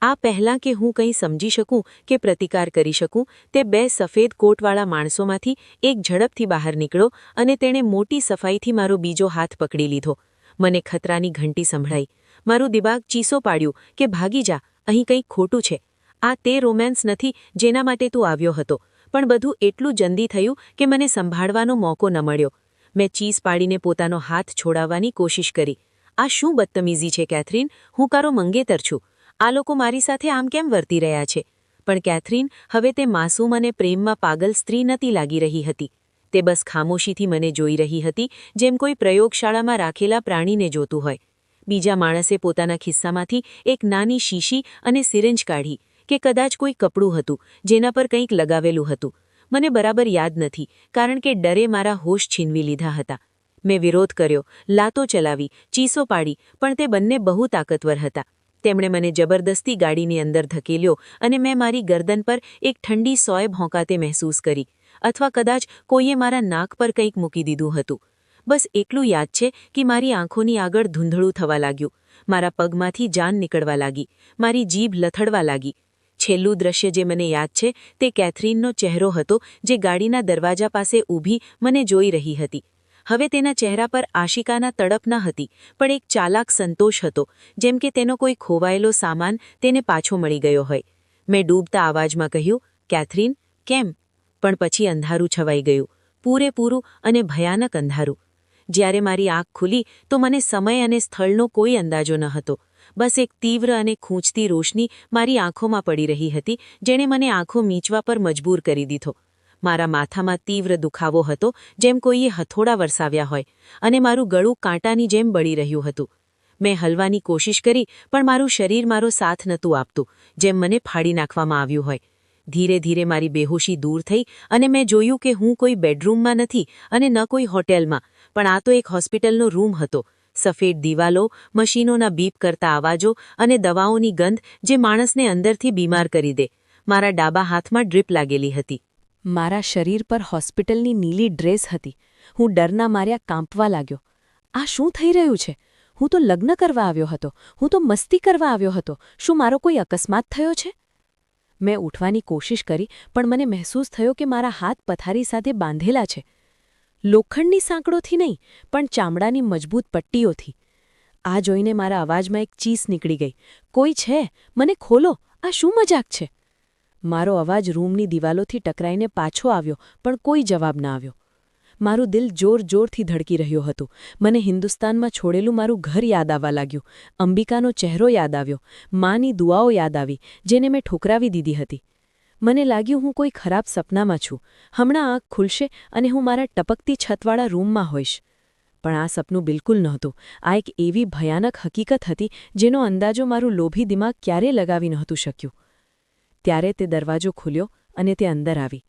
આ પહેલાં કે હું કંઈ સમજી શકું કે પ્રતિકાર કરી શકું, તે બે સફેદ કોટવાળા માણસોમાંથી એક ઝડપથી બહાર નીકળ્યો અને તેણે મોટી સફાઈથી મારો બીજો હાથ પકડી લીધો. મને ખતરાની ઘંટી સંભળાઈ. મારું દિમાગ ચીસો પાડ્યું કે ભાગી જા, અહીં કંઈક ખોટું છે. આ તે રોમેન્સ નથી જેના માટે તું આવ્યો હતો, પણ બધું એટલું જલ્દી થયું કે મને સંભાળવાનો મોકો ન મળ્યો. મેં ચીસ પાડીને પોતાનો હાથ છોડાવવાની કોશિશ કરી. "આ શું બદતમીઝી છે કેથરીન, હું તારો મંગેતર છું. આ લોકો મારી સાથે આમ કેમ વર્તી રહ્યા છે?" પણ કેથરીન હવે તે માસૂમ અને પ્રેમમાં પાગલ સ્ત્રી નથી લાગી રહી હતી. તે બસ ખામોશીથી મને જોઈ રહી હતી, જેમ કોઈ પ્રયોગશાળામાં રાખેલા પ્રાણીને જોતું હોય. બીજા માણસે પોતાના ખિસ્સામાંથી એક નાની શીશી અને સિરિંજ કાઢી કે કદાચ કોઈ કપડું હતું જેના પર કંઈક લગાવેલું હતું. મને બરાબર યાદ નથી, કારણ કે ડરે મારા હોશ છીનવી લીધા હતા. મેં વિરોધ કર્યો, લાતો ચલાવી, ચીસો પાડી, પણ તે બંને બહુ તાકતવર હતા. તેમણે મને જબરદસ્તી ગાડીની અંદર ધકેલ્યો અને મેં મારી ગરદન પર એક ઠંડી સોય ભોંકાતે મહેસૂસ કરી, અથવા કદાચ કોઈએ મારા નાક પર કંઈક મૂકી દીધું હતું. બસ એટલું યાદ છે કે મારી આંખોની આગળ ધૂંધળું થવા લાગ્યું, મારા પગમાંથી જાન નીકળવા લાગી, મારી જીભ લથડવા લાગી. છેલ્લું દ્રશ્ય જે મને યાદ છે તે કેથરીનનો ચહેરો હતો, જે ગાડીના દરવાજા પાસે ઊભી મને જોઈ રહી હતી. હવે તેના ચહેરા પર આશિકાના તડપ ન હતી, પણ એક ચાલાક સંતોષ હતો, જેમ કે તેનો કોઈ ખોવાયેલો સામાન તેને પાછો મળી ગયો હોય. મેં ડૂબતા અવાજમાં કહ્યું, "કેથરીન, કેમ?" પણ પછી અંધારું છવાઈ ગયું, પૂરેપૂરું અને ભયાનક અંધારું. જ્યારે મારી આંખ ખુલી તો મને સમય અને સ્થળનો કોઈ અંદાજો ન હતો. બસ એક તીવ્ર અને ખૂંચતી રોશની મારી આંખોમાં પડી રહી હતી, જેણે મને આંખો મીચવા પર મજબૂર કરી દીધો. મારા માથામાં તીવ્ર દુખાવો હતો, જેમ કોઈએ હથોડા વરસાવ્યા હોય, અને મારું ગળું કાંટાની જેમ બળી રહ્યું હતું. મેં હલવાની કોશિશ કરી, પણ મારું શરીર મારો સાથ નહોતું આપતું, જેમ મને ફાડી નાખવામાં આવ્યું હોય. ધીરે ધીરે મારી બેહોશી દૂર થઈ અને મેં જોયું કે હું કોઈ બેડરૂમમાં નથી અને ન કોઈ હોટેલમાં, પણ આ તો એક હોસ્પિટલનો રૂમ હતો. સફેદ દિવાલો, મશીનોના બીપ કરતા અવાજો અને દવાઓની ગંધ જે માણસને અંદરથી બીમાર કરી દે. મારા ડાબા હાથમાં ડ્રીપ લાગેલી હતી. મારા શરીર પર હોસ્પિટલની નીલી ડ્રેસ હતી. હું ડરના માર્યા કાંપવા લાગ્યો. આ શું થઈ રહ્યું છે? હું તો લગ્ન કરવા આવ્યો હતો. હું તો મસ્તી કરવા આવ્યો હતો. શું મારો કોઈ અકસ્માત થયો છે? મેં ઉઠવાની કોશિશ કરી, પણ મને મહેસૂસ થયો કે મારા હાથ પથારી સાથે બાંધેલા છે. લોખંડની સાંકળોથી નહીં, પણ ચામડાની મજબૂત પટ્ટીઓથી. આ જોઈને મારા અવાજમાં એક ચીસ નીકળી ગઈ. કોઈ છે? મને ખોલો! આ શું મજાક છે? મારો અવાજ રૂમની દિવાલોથી ટકરાઈને પાછો આવ્યો, પણ કોઈ જવાબ ના આવ્યો. મારું દિલ જોર-જોરથી ધડકી રહ્યું હતું. મને હિન્દુસ્તાનમાં છોડેલું મારું ઘર યાદ આવવા લાગ્યું. અંબિકાનો ચહેરો યાદ આવ્યો. માની દુઆઓ યાદ આવી, જેને મેં ઠુકરાવી દીધી હતી. મને લાગ્યું હું કોઈ ખરાબ સપનામાં છું. હમણાં આંખ ખુલશે અને હું મારા ટપકતી છતવાળા રૂમમાં હોઈશ. પણ આ સપનું બિલકુલ નહોતું. આ એક એવી ભયાનક હકીકત હતી જેનો અંદાજો મારું લોભી દિમાગ ક્યારેય લગાવી નહોતું શક્યું. ત્યારે તે દરવાજો ખુલ્યો અને તે અંદર આવી.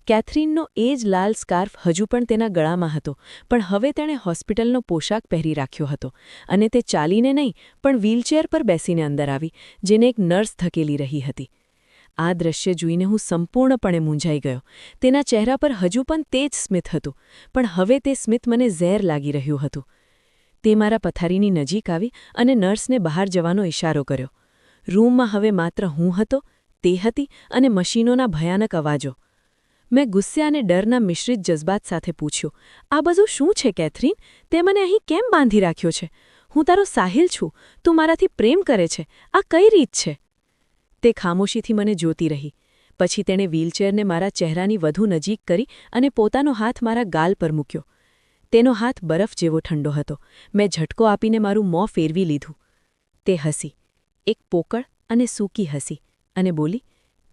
કેથરીનનો એ જ લાલ સ્કાર્ફ હજુ પણ તેના ગળામાં હતો, પણ હવે તેણે હોસ્પિટલનો પોશાક પહેરી રાખ્યો હતો અને તે ચાલીને નહીં, પણ વ્હીલચેર પર બેસીને અંદર આવી, જેને એક નર્સ ધકેલી રહી હતી. આ દ્રશ્ય જોઈને હું સંપૂર્ણપણે મૂંઝાઈ ગયો. તેના ચહેરા પર હજુ પણ તે જ સ્મિત હતું, પણ હવે તે સ્મિત મને ઝેર લાગી રહ્યું હતું. તે મારા પથારીની નજીક આવી અને નર્સને બહાર જવાનો ઇશારો કર્યો. રૂમમાં હવે માત્ર હું હતો, તે હતી અને મશીનોના ભયાનક અવાજો. મેં ગુસ્સે અને ડરના મિશ્રિત જજ્બાત સાથે પૂછ્યું, આ બધું શું છે કેથરીન? તે મને અહીં કેમ બાંધી રાખ્યો છે? હું તારો સાહિલ છું. તું મારાથી પ્રેમ કરે છે. આ કઈ રીત છે? તે ખામોશીથી મને જોતી રહી. પછી તેણે વ્હીલચેરને મારા ચહેરાની વધુ નજીક કરી અને પોતાનો હાથ મારા ગાલ પર મૂક્યો. તેનો હાથ બરફ જેવો ઠંડો હતો. મેં ઝટકો આપીને મારું મોં ફેરવી લીધું. તે હસી, એક પોકળ અને સૂકી હસી, અને બોલી,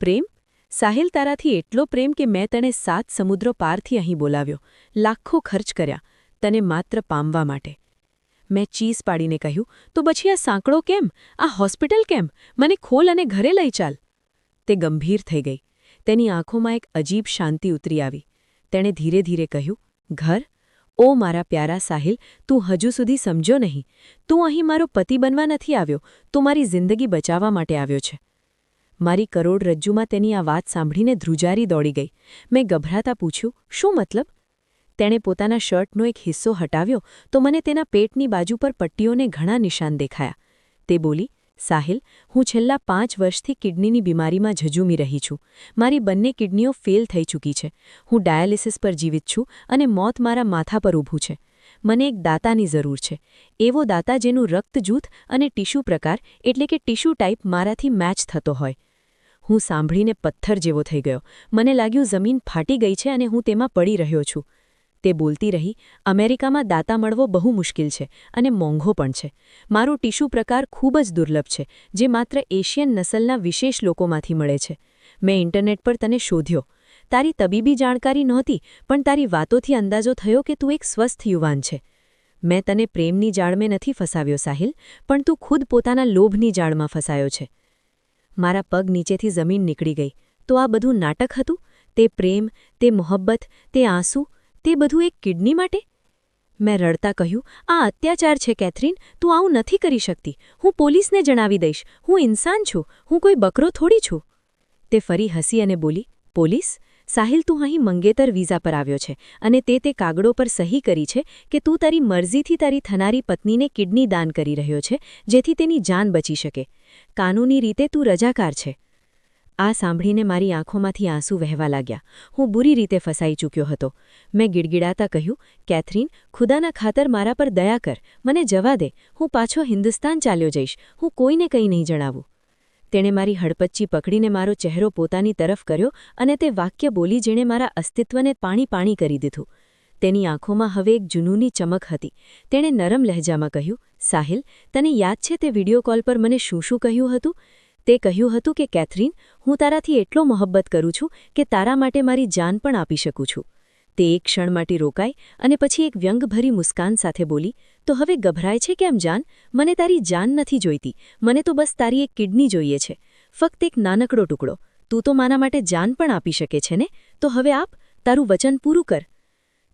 પ્રેમ? સાહિલ, તારાથી એટલો પ્રેમ કે મેં તને 7 સમુદ્રો પારથી અહીં બોલાવ્યો, લાખો ખર્ચ કર્યા, તને માત્ર પામવા માટે. મેં ચીસ પાડીને કહ્યું, તો પછી આ સાંકળો કેમ? આ હોસ્પિટલ કેમ? મને ખોલ અને ઘરે લઈ ચાલ. તે ગંભીર થઈ ગઈ. તેની આંખોમાં એક અજીબ શાંતિ ઉતરી આવી. તેણે ધીરે ધીરે કહ્યું, ઘર? ઓ મારા પ્યારા સાહિલ, તું હજુ સુધી સમજો નહીં. તું અહીં મારો પતિ બનવા નથી આવ્યો, તું મારી જિંદગી બચાવવા માટે આવ્યો છે. મારી કરોડરજ્જુમાં તેની આ વાત સાંભળીને ધ્રુજારી દોડી ગઈ. મેં ગભરાતા પૂછ્યું, શું મતલબ? તેણે પોતાના શર્ટનો એક હિસ્સો હટાવ્યો તો મને તેના પેટની બાજુ પર પટ્ટીઓને ઘણા નિશાન દેખાયા. તે બોલી, સાહિલ, હું છેલ્લા 5 વર્ષથી કિડનીની બીમારીમાં ઝઝૂમી રહી છું. મારી બંને કિડનીઓ ફેલ થઈ ચૂકી છે. હું ડાયાલિસિસ પર જીવિત છું અને મોત મારા માથા પર ઊભું છે. મને એક દાતાની જરૂર છે, એવો દાતા જેનું રક્ત જૂથ અને ટીશ્યુ પ્રકાર એટલે કે ટીશ્યુ ટાઈપ મારાથી મેચ થતો હોય. હું સાંભળીને પથ્થર જેવો થઈ ગયો. મને લાગ્યું જમીન ફાટી ગઈ છે અને હું તેમાં પડી રહ્યો છું. તે બોલતી રહી, અમેરિકામાં દાતા મળવો બહુ મુશ્કેલ છે અને મોંઘો પણ છે. મારો ટીશ્યુ પ્રકાર ખૂબ જ દુર્લભ છે, જે માત્ર એશિયન નસલના વિશેષ લોકોમાંથી મળે છે. મેં ઇન્ટરનેટ પર તને શોધ્યો. તારી તબીબી જાણકારી નહોતી, પણ તારી વાતોથી અંદાજો થયો કે તું એક સ્વસ્થ યુવાન છે. મેં તને પ્રેમની જાળમાં નથી ફસાવ્યો સાહિલ, પણ તું ખુદ પોતાના લોભની જાળમાં ફસાયો છે. મારા પગ નીચેથી જમીન નીકળી ગઈ. તો આ બધું નાટક હતું? તે પ્રેમ, તે મોહબ્બત, તે આંસુ, તે બધું એક કિડની માટે? મેં રડતા કહ્યું, આ અત્યાચાર છે કેથરીન, તું આવું નથી કરી શકતી. હું પોલીસને જણાવી દઈશ. હું ઇન્સાન છું, હું કોઈ બકરો થોડી છું. તે ફરી હસી અને બોલી, પોલીસ? સાહિલ, તું અહીં મંગેતર વિઝા પર આવ્યો છે અને તે કાગળો પર સહી કરી છે કે તું તારી મરજીથી તારી થનારી પત્નીને કિડની દાન કરી રહ્યો છે, જેથી તેની જાન બચી શકે. કાનૂની રીતે તું રજાકાર છે. આ સાંભળીને મારી આંખોમાંથી આંસુ વહેવા લાગ્યા. હું બુરી રીતે ફસાઈ ચૂક્યો હતો. મેં ગિડગિડાતા કહ્યું, કેથરીન, ખુદાના ખાતર મારા પર દયા કર, મને જવા દે. હું પાછો હિન્દુસ્તાન ચાલ્યો જઈશ. હું કોઈને કંઈ નહીં જણાવું. તેણે મારી હડપચ્ચી પકડીને મારો ચહેરો પોતાની તરફ કર્યો અને તે વાક્ય બોલી જેણે મારા અસ્તિત્વને પાણી કરી દીધું. તેની આંખોમાં હવે એક જુનૂની ચમક હતી. તેણે નરમ લહેજામાં કહ્યું, સાહિલ, તને યાદ છે તે વિડિયો કોલ પર મને શું કહ્યું હતું? તે કહ્યું હતું કે કેથરીન, હું તારાથી એટલો મોહબ્બત કરું છું કે તારા માટે મારી જાન પણ આપી શકું છું. તે એક ક્ષણ માટે રોકાઈ અને પછી એક વ્યંગભરી મુસ્કાન સાથે બોલી, તો હવે ગભરાય છે કેમ જાન? મને તારી જાન નથી જોઈતી. મને તો બસ તારી એક કિડની જોઈએ છે. ફક્ત એક નાનકડો ટુકડો. તું તો મારા માટે જાન પણ આપી શકે છે ને, તો હવે આપ, તારું વચન પૂરું કર.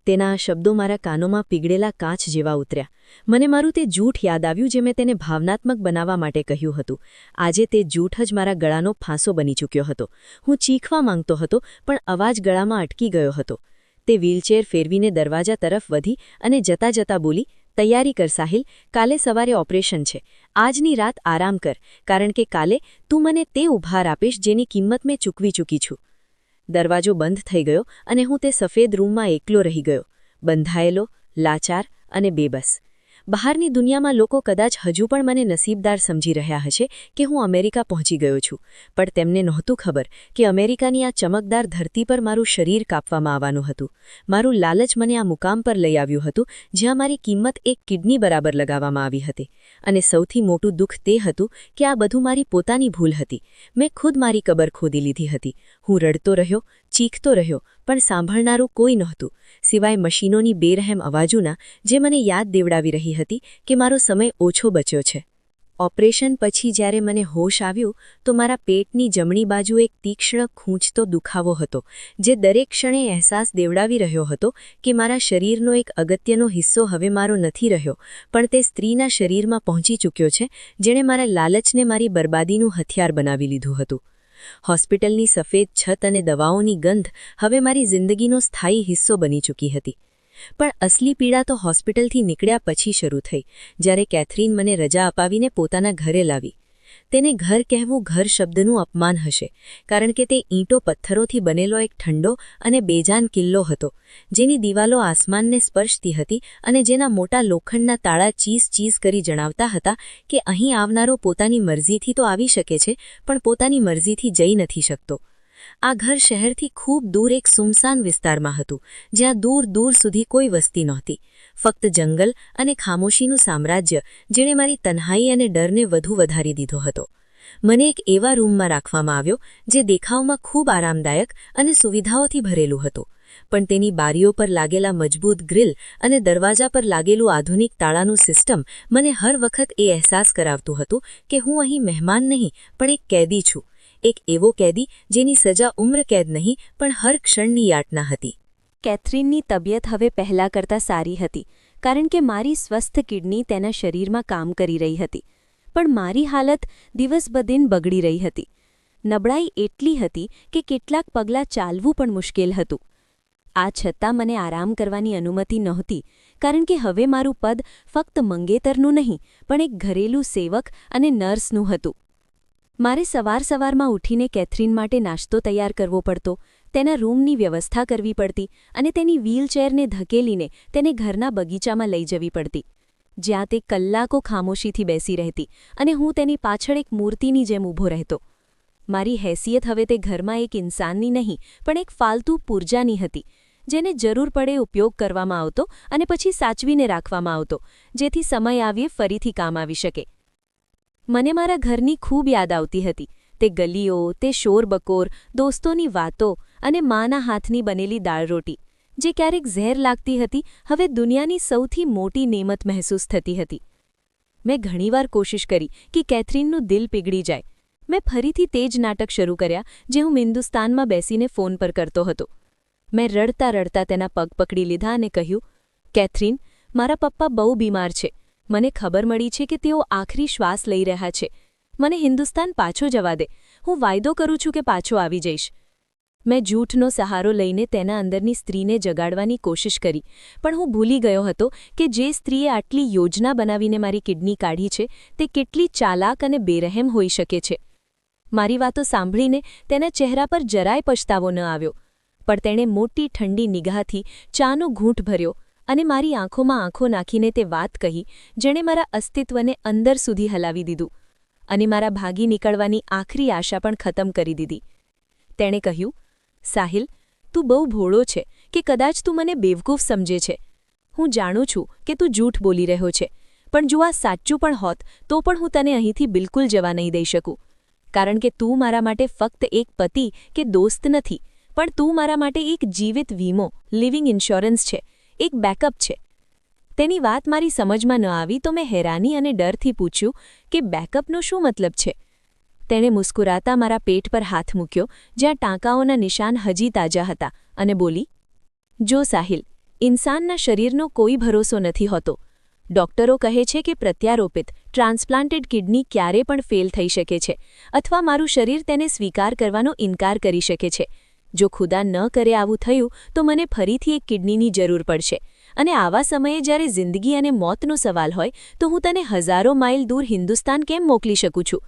તેના આ શબ્દો મારા કાનોમાં પીગળેલા કાચ જેવા ઉતર્યા. મને મારું તે જૂઠ યાદ આવ્યું જે મેં તેને ભાવનાત્મક બનાવવા માટે કહ્યું હતું. આજે તે જૂઠ જ મારા ગળાનો ફાંસો બની ચૂક્યો હતો. હું ચીખવા માંગતો હતો, પણ અવાજ ગળામાં અટકી ગયો હતો. તે વ્હીલચેર ફેરવીને દરવાજા તરફ વધી અને જતા જતા બોલી, તૈયારી કર સાહિલ, કાલે સવારે ઓપરેશન છે. આજની રાત આરામ કર, કારણ કે કાલે તું મને તે ઉપહાર આપીશ જેની કિંમત મેં ચૂકવી ચૂકી છું. દરવાજો બંધ થઈ ગયો અને હું તે સફેદ રૂમમાં એકલો રહી ગયો, બંધાયેલો, લાચાર અને બેબસ. બહારની દુનિયામાં લોકો કદાચ હજુ પણ મને નસીબદાર સમજી રહ્યા હશે કે હું અમેરિકા પહોંચી ગયો છું, પણ તેમને નહોતું ખબર કે અમેરિકાની આ ચમકદાર ધરતી પર મારું શરીર કાપવામાં આવવાનું હતું. મારું લાલચ મને આ મુકામ પર લઈ આવ્યું હતું જ્યાં મારી કિંમત એક કિડની બરાબર લગાવવામાં આવી હતી. અને સૌથી મોટું દુઃખ તે હતું કે આ બધું મારી પોતાની ભૂલ હતી. મેં ખુદ મારી કબર ખોદી લીધી હતી. હું રડતો રહ્યો, ચીખતો રહ્યો, પણ સાંભળનારું કોઈ નહોતું, સિવાય મશીનોની બેરહેમ અવાજોના જે મને યાદ દેવડાવી રહી હતી કે મારો સમય ઓછો બચ્યો છે. ઓપરેશન પછી જ્યારે મને હોશ આવ્યો તો મારા પેટની જમણી બાજુ એક તીક્ષ્ણ ખૂંચતો દુખાવો હતો, જે દરેક ક્ષણે અહેસાસ દેવડાવી રહ્યો હતો કે મારા શરીરનો એક અગત્યનો હિસ્સો હવે મારો નથી રહ્યો, પણ તે સ્ત્રીના શરીરમાં પહોંચી ચૂક્યો છે જેણે મારા લાલચને મારી બરબાદીનું હથિયાર બનાવી લીધું હતું. હોસ્પિટલની સફેદ છત અને દવાઓની ગંધ હવે મારી જિંદગીનો સ્થાયી હિસ્સો બની ચૂકી હતી. પણ અસલી પીડા તો હોસ્પિટલથી નીકળ્યા પછી શરૂ થઈ, જ્યારે કેથરીન મને રજા અપાવીને પોતાના ઘરે લાવી. તેને ઘર કહેવું ઘર શબ્દનું અપમાન હશે, કારણ કે તે ઈંટો પથ્થરોથી બનેલો એક ઠંડો અને બેજાન કિલ્લો હતો, જેની દિવાલો આસમાનને સ્પર્શતી હતી અને જેના મોટા લોખંડના તાળા ચીસ કરી જણાવતા હતા કે અહીં આવનારો પોતાની મરજીથી તો આવી શકે છે, પણ પોતાની મરજીથી જઈ નથી શકતો. આ ઘર શહેરથી ખૂબ દૂર એક સુમસાન વિસ્તારમાં હતું, જ્યાં દૂર દૂર સુધી કોઈ વસ્તી નહોતી, ફક્ત જંગલ અને ખામોશીનું સામ્રાજ્ય જેણે મારી તન્હાઈ અને ડરને વધુ વધારી દીધો હતો. મને એક એવા રૂમમાં રાખવામાં આવ્યો જે દેખાવમાં ખૂબ આરામદાયક અને સુવિધાઓથી ભરેલું હતું, પણ તેની બારીઓ પર લાગેલા મજબૂત ગ્રીલ અને દરવાજા પર લાગેલું આધુનિક તાળાનું સિસ્ટમ મને હર વખત એ અહેસાસ કરાવતું હતું કે હું અહીં મહેમાન નહીં પણ એક કેદી છું, એક એવો કેદી જેની સજા ઉમ્રકેદ નહીં પણ હર ક્ષણની યાતના હતી. કેથરીનની તબિયત હવે પહેલાં કરતાં સારી હતી, કારણ કે મારી સ્વસ્થ કિડની તેના શરીરમાં કામ કરી રહી હતી, પણ મારી હાલત દિવસ બદિન બગડી રહી હતી. નબળાઈ એટલી હતી કે કેટલાક પગલાં ચાલવું પણ મુશ્કેલ હતું. આ છતાં મને આરામ કરવાની અનુમતિ નહોતી, કારણ કે હવે મારું પદ ફક્ત મંગેતરનું નહીં પણ એક ઘરેલું સેવક અને નર્સનું હતું. મારે સવારમાં ઉઠીને કેથરીન માટે નાસ્તો તૈયાર કરવો પડતો, તેના રૂમની વ્યવસ્થા કરવી પડતી અને તેની વ્હીલચેરને ધકેલીને તેને ઘરના બગીચામાં લઈ જવી પડતી, જ્યાં તે કલાકો ખામોશીથી બેસી રહેતી અને હું તેની પાછળ એક મૂર્તિની જેમ ઊભો રહેતો. મારી હેસિયત હવે તે ઘરમાં એક ઇન્સાનની નહીં પણ એક ફાલતુ પૂર્જાની હતી, જેને જરૂર પડે ઉપયોગ કરવામાં આવતો અને પછી સાચવીને રાખવામાં આવતો, જેથી સમય આવ્યે ફરીથી કામ આવી શકે. મને મારા ઘરની ખૂબ યાદ આવતી હતી, તે ગલીઓ, તે શોરબકોર, દોસ્તોની વાતો અને માના હાથની બનેલી દાળ રોટી, જે ક્યારેક ઝેર લાગતી હતી, હવે દુનિયાની સૌથી મોટી નેમત મહેસૂસ થતી હતી. મેં ઘણીવાર કોશિશ કરી કે કેથરીનનું દિલ પીગળી જાય. મેં ફરીથી તે જ નાટક શરૂ કર્યા જે હું હિન્દુસ્તાનમાં બેસીને ફોન પર કરતો હતો. મેં રડતા રડતા તેના પગ પકડી લીધા અને કહ્યું, કેથરીન, મારા પપ્પા બહુ બીમાર છે. મને ખબર મળી છે કે તેઓ આખરી શ્વાસ લઈ રહ્યા છે. મને હિન્દુસ્તાન પાછો જવા દે. હું વાયદો કરું છું કે પાછો આવી જઈશ. મેં જૂઠનો સહારો લઈને તેના અંદરની સ્ત્રીને જગાડવાની કોશિશ કરી, પણ હું ભૂલી ગયો હતો કે જે સ્ત્રીએ આટલી યોજના બનાવીને મારી કિડની કાઢી છે તે કેટલી ચાલાક અને બેરહેમ હોઈ શકે છે. મારી વાતો સાંભળીને તેના ચહેરા પર જરાય પછતાવો ન આવ્યો, પણ તેણે મોટી ઠંડી નિગાહથી ચાનો ઘૂંટ ભર્યો અને મારી આંખોમાં આંખો નાખીને તે વાત કહી જેણે મારા અસ્તિત્વને અંદર સુધી હલાવી દીધું અને મારા ભાગી નીકળવાની આખરી આશા પણ ખતમ કરી દીધી. તેણે કહ્યું, સાહિલ, તું બહુ ભોળો છે કે કદાચ તું મને બેવકૂફ સમજે છે. હું જાણું છું કે તું જૂઠ બોલી રહ્યો છે, પણ જો આ સાચું પણ હોત તો પણ હું તને અહીંથી બિલકુલ જવા નહીં દઈ શકું, કારણ કે તું મારા માટે ફક્ત એક પતિ કે દોસ્ત નથી, પણ તું મારા માટે એક જીવિત વીમો, લિવિંગ ઇન્સ્યોરન્સ છે, એક બેકઅપ છે. તેની વાત મારી સમજમાં ન આવી તો મેં હેરાની અને ડરથી પૂછ્યું કે બેકઅપનો શું મતલબ છે? તેણે મુસ્કુરાતા મારા પેટ પર હાથ મૂક્યો, જ્યાં ટાંકાઓના નિશાન હજી તાજા હતા, અને બોલી, જો સાહિલ, ઇન્સાનના શરીરનો કોઈ ભરોસો નથી હોતો. ડોક્ટરો કહે છે કે પ્રત્યારોપિત ટ્રાન્સપ્લાન્ટેડ કિડની ક્યારે પણ ફેલ થઈ શકે છે, અથવા મારું શરીર તેને સ્વીકાર કરવાનો ઇનકાર કરી શકે છે. જો ખુદા ન કરે આવું થયું તો મને ફરીથી એક કિડનીની જરૂર પડશે, અને આવા સમયે જ્યારે જિંદગી અને મોતનો સવાલ હોય તો હું તને હજારો માઇલ દૂર હિન્દુસ્તાન કેમ મોકલી શકું છું?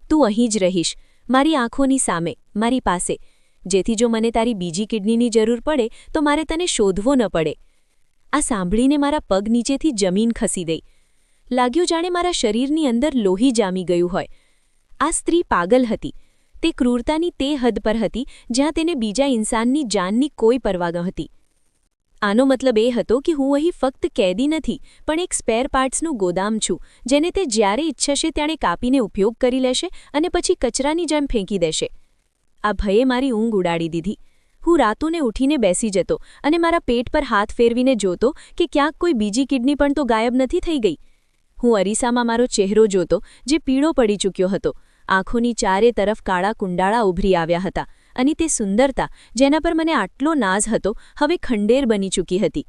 તું અહીં જ રહીશ, મારી આંખોની સામે, મારી પાસે, જેથી જો મને તારી બીજી કિડનીની જરૂર પડે તો મારે તને શોધવો ન પડે. આ સાંભળીને મારા પગ નીચેથી જમીન ખસી ગઈ. લાગ્યું જાણે મારા શરીરની અંદર લોહી જામી ગયું હોય. આ સ્ત્રી પાગલ હતી. તે ક્રૂરતાની તે હદ પર હતી જ્યાં તેને બીજા ઇન્સાનની જાનની કોઈ પરવા ન હતી. આનો મતલબ એ હતો કે હું અહીં ફક્ત કેદી નથી, પણ એક સ્પેર પાર્ટ્સનું ગોદામ છું, જેને તે જ્યારે ઈચ્છશે ત્યારે કાપીને ઉપયોગ કરી લેશે અને પછી કચરાની જેમ ફેંકી દેશે. આ ભયે મારી ઊંઘ ઉડાડી દીધી. હું રાતોને ઉઠીને બેસી જતો અને મારા પેટ પર હાથ ફેરવીને જોતો કે ક્યાંક કોઈ બીજી કિડની પણ તો ગાયબ નથી થઈ ગઈ. હું અરીસામાં મારો ચહેરો જોતો, જે પીળો પડી ચૂક્યો હતો. આંખોની ચારે તરફ કાળા કુંડાળા ઉભરી આવ્યા હતા, અને તે સુંદરતા જેના પર મને આટલો નાઝ હતો હવે ખંડેર બની ચૂકી હતી.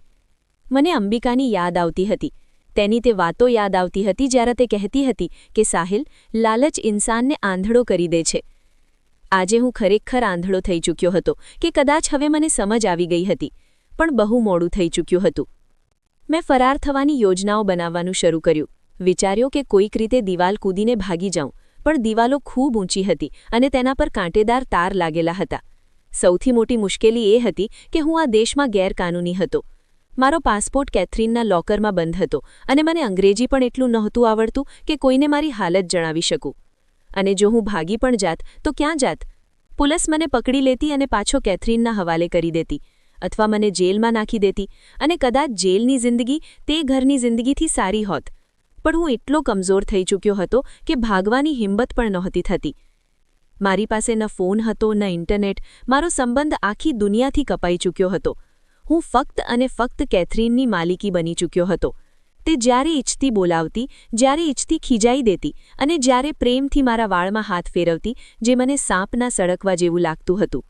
મને અંબિકાની યાદ આવતી હતી. તેની તે વાતો યાદ આવતી હતી જ્યારે તે કહેતી હતી કે સાહિલ, લાલચ ઇન્સાનને આંધળો કરી દે છે. આજે હું ખરેખર આંધળો થઈ ચૂક્યો હતો કે કદાચ હવે મને સમજ આવી ગઈ હતી, પણ બહુ મોડું થઈ ચૂક્યું હતું. મેં ફરાર થવાની યોજનાઓ બનાવવાનું શરૂ કર્યું. વિચાર્યો કે કોઈક રીતે દિવાલ કૂદીને ભાગી જાઉં, પણ દિવાલો ખૂબ ઊંચી હતી અને તેના પર કાંટેદાર તાર લાગેલા હતા. સૌથી મોટી મુશ્કેલી એ હતી કે હું આ દેશમાં ગેરકાનૂની હતો. મારો પાસપોર્ટ કેથરીનના લોકરમાં બંધ હતો, અને મને અંગ્રેજી પણ એટલું નહોતું આવડતું કે કોઈને મારી હાલત જણાવી શકું. અને જો હું ભાગી પણ જાત તો ક્યાં જાત? પોલીસ મને પકડી લેતી અને પાછો કેથરીનના હવાલે કરી દેતી, અથવા મને જેલમાં નાખી દેતી, અને કદાચ જેલની જિંદગી તે ઘરની જિંદગીથી સારી હોત. પણ હું એટલો કમજોર થઈ ચૂક્યો હતો કે ભાગવાની હિંમત પણ નહોતી થતી. મારી પાસે ન ફોન હતો, ન ઇન્ટરનેટ. મારો સંબંધ આખી દુનિયાથી કપાઈ ચૂક્યો હતો. હું ફક્ત અને ફક્ત કેથરીનની માલિકી બની ચૂક્યો હતો. તે જ્યારે ઈચ્છતી બોલાવતી, જ્યારે ઈચ્છતી ખીજાઈ દેતી, અને જ્યારે પ્રેમથી મારા વાળમાં હાથ ફેરવતી, જે મને સાપના સળકવા જેવું લાગતું હતું.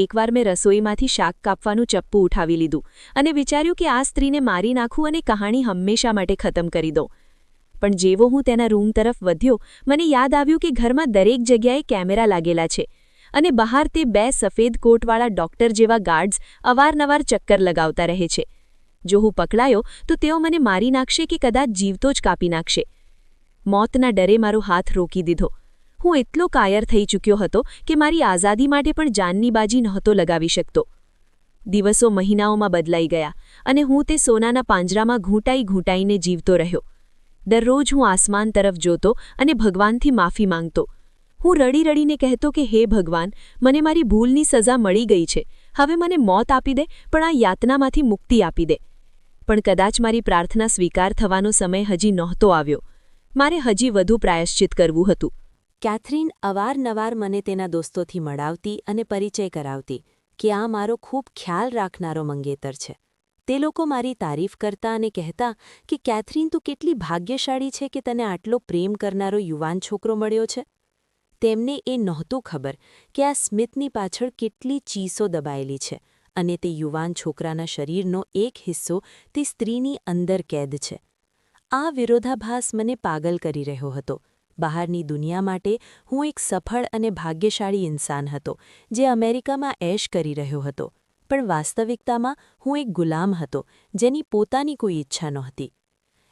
એકવાર મેં રસોઈમાંથી શાક કાપવાનું ચપ્પુ ઉઠાવી લીધું અને વિચાર્યું કે આ સ્ત્રીને મારી નાખું અને કહાણી હંમેશા માટે ખતમ કરી દઉં. પણ જેવો હું તેના રૂમ તરફ વધ્યો, મને યાદ આવ્યું કે ઘરમાં દરેક જગ્યાએ કેમેરા લાગેલા છે, અને બહાર તે 2 સફેદ કોટવાળા ડોક્ટર જેવા ગાર્ડ્સ અવારનવાર ચક્કર લગાવતા રહે છે. જો હું પકડાયો તો તેઓ મને મારી નાખશે કે કદાચ જીવતો જ કાપી નાખશે. મોતના ડરે મારો હાથ રોકી દીધો. હું એટલો કાયર થઈ ચૂક્યો હતો કે મારી આઝાદી માટે પણ જાનની બાજી નહોતો લગાવી શકતો. દિવસો મહિનાઓમાં બદલાઈ ગયા, અને હું તે સોનાના પાંજરામાં ઘૂંટાઈને જીવતો રહ્યો. દરરોજ હું આસમાન તરફ જોતો અને ભગવાનથી માફી માંગતો. હું રડી રડીને કહેતો કે હે ભગવાન, મને મારી ભૂલની સજા મળી ગઈ છે. હવે મને મોત આપી દે, પણ આ યાતનામાંથી મુક્તિ આપી દે. પણ કદાચ મારી પ્રાર્થના સ્વીકાર થવાનો સમય હજી નહોતો આવ્યો. મારે હજી વધુ પ્રાયશ્ચિત કરવું હતું. કેથરીન અવારનવાર મને તેના દોસ્તોથી મળાવતી અને પરિચય કરાવતી કે આ મારો ખૂબ ખ્યાલ રાખનારો મંગેતર છે. તે લોકો મારી તારીફ કરતા અને કહેતા કે કેથરીન, તું કેટલી ભાગ્યશાળી છે કે તને આટલો પ્રેમ કરનારો યુવાન છોકરો મળ્યો છે. તેમને એ નહોતું ખબર કે આ સ્મિતની પાછળ કેટલી ચીસો દબાયેલી છે, અને તે યુવાન છોકરાના શરીરનો એક હિસ્સો તે સ્ત્રીની અંદર કેદ છે. આ વિરોધાભાસ મને પાગલ કરી રહ્યો હતો. બહારની દુનિયા માટે હું એક સફળ અને ભાગ્યશાળી ઇન્સાન હતો, જે અમેરિકામાં એશ કરી રહ્યો હતો. પણ વાસ્તવિકતામાં હું એક ગુલામ હતો, જેની પોતાની કોઈ ઈચ્છા નહોતી.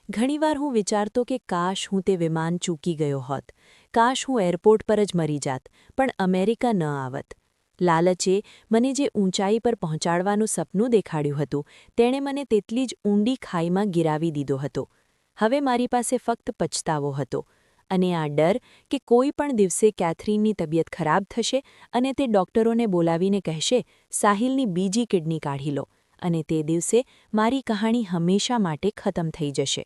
ઘણીવાર હું વિચારતો કે કાશ હું તે વિમાન ચૂકી ગયો હોત, કાશ હું એરપોર્ટ પર જ મરી જાત, પણ અમેરિકા ન આવત. લાલચે મને જે ઊંચાઈ પર પહોંચાડવાનું સપનું દેખાડ્યું હતું, તેણે મને તેટલી જ ઊંડી ખાઈમાં ગિરાવી દીધો હતો. હવે મારી પાસે ફક્ત પછતાવો હતો, અને આ ડર કે કોઈ પણ દિવસે કેથરીનની તબિયત ખરાબ થશે અને તે ડોક્ટરોને બોલાવીને કહેશે, સાહિલની બીજી કિડની કાઢી લો, અને તે દિવસે મારી કહાણી હંમેશા માટે ખતમ થઈ જશે.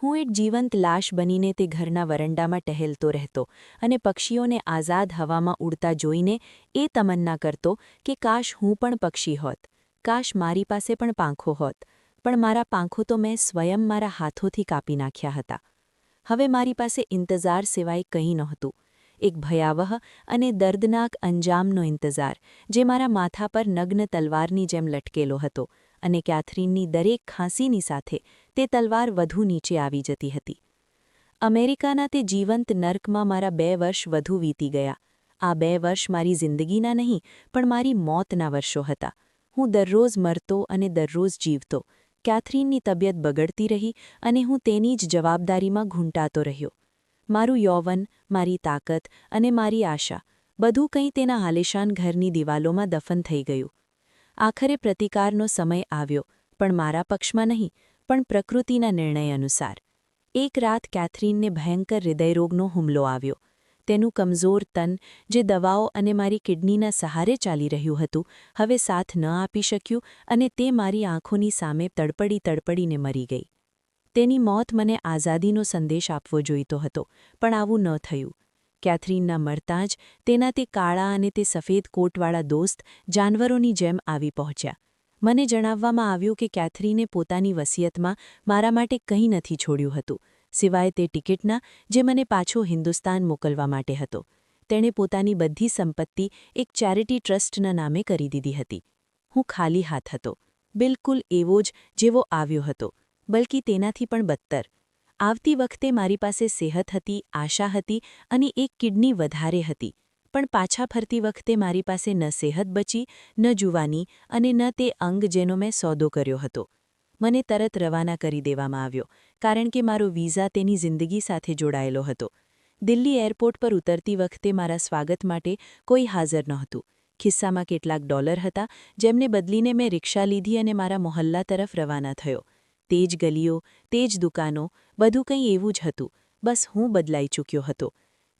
હું એક જીવંત લાશ બનીને તે ઘરના વરંડામાં ટહેલતો રહેતો અને પક્ષીઓને આઝાદ હવામાં ઉડતા જોઈને એ તમન્ના કરતો કે કાશ હું પણ પક્ષી હોત, કાશ મારી પાસે પણ પાંખો હોત. પણ મારા પાંખો તો મેં સ્વયં મારા હાથોથી કાપી નાખ્યા હતા. હવે મારી પાસે ઇંતજાર સિવાય કંઈ નહોતું. એક ભયાવહ અને દર્દનાક અંજામનો ઇંતજાર જે મારા માથા પર નગ્ન તલવારની જેમ લટકેલો હતો અને કેથરીનની દરેક ખાંસીની સાથે તે તલવાર વધુ નીચે આવી જતી હતી. અમેરિકાના તે જીવંત નર્કમાં મારા 2 વર્ષ વધુ વીતી ગયા. આ 2 વર્ષ મારી જિંદગીના નહીં પણ મારી મોતના વર્ષો હતા. હું દરરોજ મરતો અને દરરોજ જીવતો. કેથરીનની તબિયત બગડતી રહી અને હું તેની જ જવાબદારીમાં ઘૂંટાતો રહ્યો. મારું યૌવન, મારી તાકાત અને મારી આશા બધું કંઈ તેના આલિશાન ઘરની દિવાલોમાં દફન થઈ ગયું. આખરે પ્રતિકારનો સમય આવ્યો, પણ મારા પક્ષમાં નહીં, પણ પ્રકૃતિના નિર્ણય અનુસાર. એક રાત કેથરીનને ભયંકર હૃદયરોગનો હુમલો આવ્યો. તેનું કમજોર તન, જે દવાઓ અને મારી કિડનીના સહારે ચાલી રહ્યું હતું, હવે સાથ ન આપી શક્યું અને તે મારી આંખોની સામે તડપડીને મરી ગઈ. તેની મોત મને આઝાદીનો સંદેશ આપવો જોઈતો હતો, પણ આવું ન થયું. કેથરીનના મરતાં જ તેના તે કાળા અને તે સફેદ કોટવાળા દોસ્ત જાનવરોની જેમ આવી પહોંચ્યા. મને જણાવવામાં આવ્યું કે કેથરીને પોતાની વસિયતમાં મારા માટે કંઈ નથી છોડ્યું હતું, સિવાય તે ટિકિટના જે મને પાછો હિન્દુસ્તાન મોકલવા માટે હતો. તેણે પોતાની બધી સંપત્તિ એક ચેરિટી ટ્રસ્ટના નામે કરી દીધી હતી. હું ખાલી હાથ હતો, બિલકુલ એવો જ જેવો આવ્યો હતો, બલકી તેનાથી પણ બદતર. આવતી વખતે મારી પાસે સેહત હતી, આશા હતી અને એક કિડની વધારે હતી, પણ પાછા ફરતી વખતે મારી પાસે ન સેહત બચી, ન જુવાની અને ન તે અંગ જેનો મેં સોદો કર્યો હતો. મને તરત રવાના કરી દેવામાં આવ્યો, કારણ કે મારો વિઝા તેની જિંદગી સાથે જોડાયેલો હતો. દિલ્હી એરપોર્ટ પર ઉતરતી વખતે મારા સ્વાગત માટે કોઈ હાજર નહોતું. ખિસ્સામાં કેટલાક ડોલર હતા, જેમને બદલીને મેં રિક્ષા લીધી અને મારા મોહલ્લા તરફ રવાના થયો. તે જ ગલીઓ, તે જ દુકાનો, બધું કંઈ એવું જ હતું, બસ હું બદલાઈ ચૂક્યો હતો.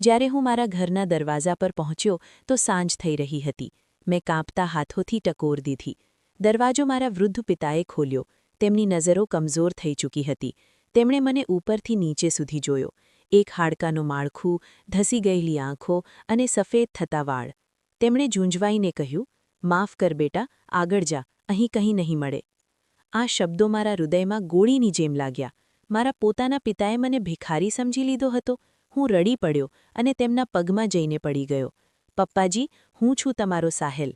જ્યારે હું મારા ઘરના દરવાજા પર પહોંચ્યો તો સાંજ થઈ રહી હતી. મેં કાંપતા હાથોથી ટકોર દીધી. દરવાજો મારા વૃદ્ધ પિતાએ ખોલ્યો. તેમની નજરો કમજોર થઈ ચૂકી હતી. તેમણે મને ઉપરથી નીચે સુધી જોયો. એક હાડકાનું માળખું, ધસી ગયેલી આંખો અને સફેદ થતા વાળ. તેમણે ઝૂંઝવાઈને કહ્યું, "માફ કર બેટા, આગળ જા, અહીં કંઈ નહીં મળે." આ શબ્દો મારા હૃદયમાં ગોળીની જેમ લાગ્યા. મારા પોતાના પિતાએ મને ભિખારી સમજી લીધો હતો. હું રડી પડ્યો અને તેમના પગમાં જઈને પડી ગયો. "પપ્પાજી, હું છું તમારો સાહેલ."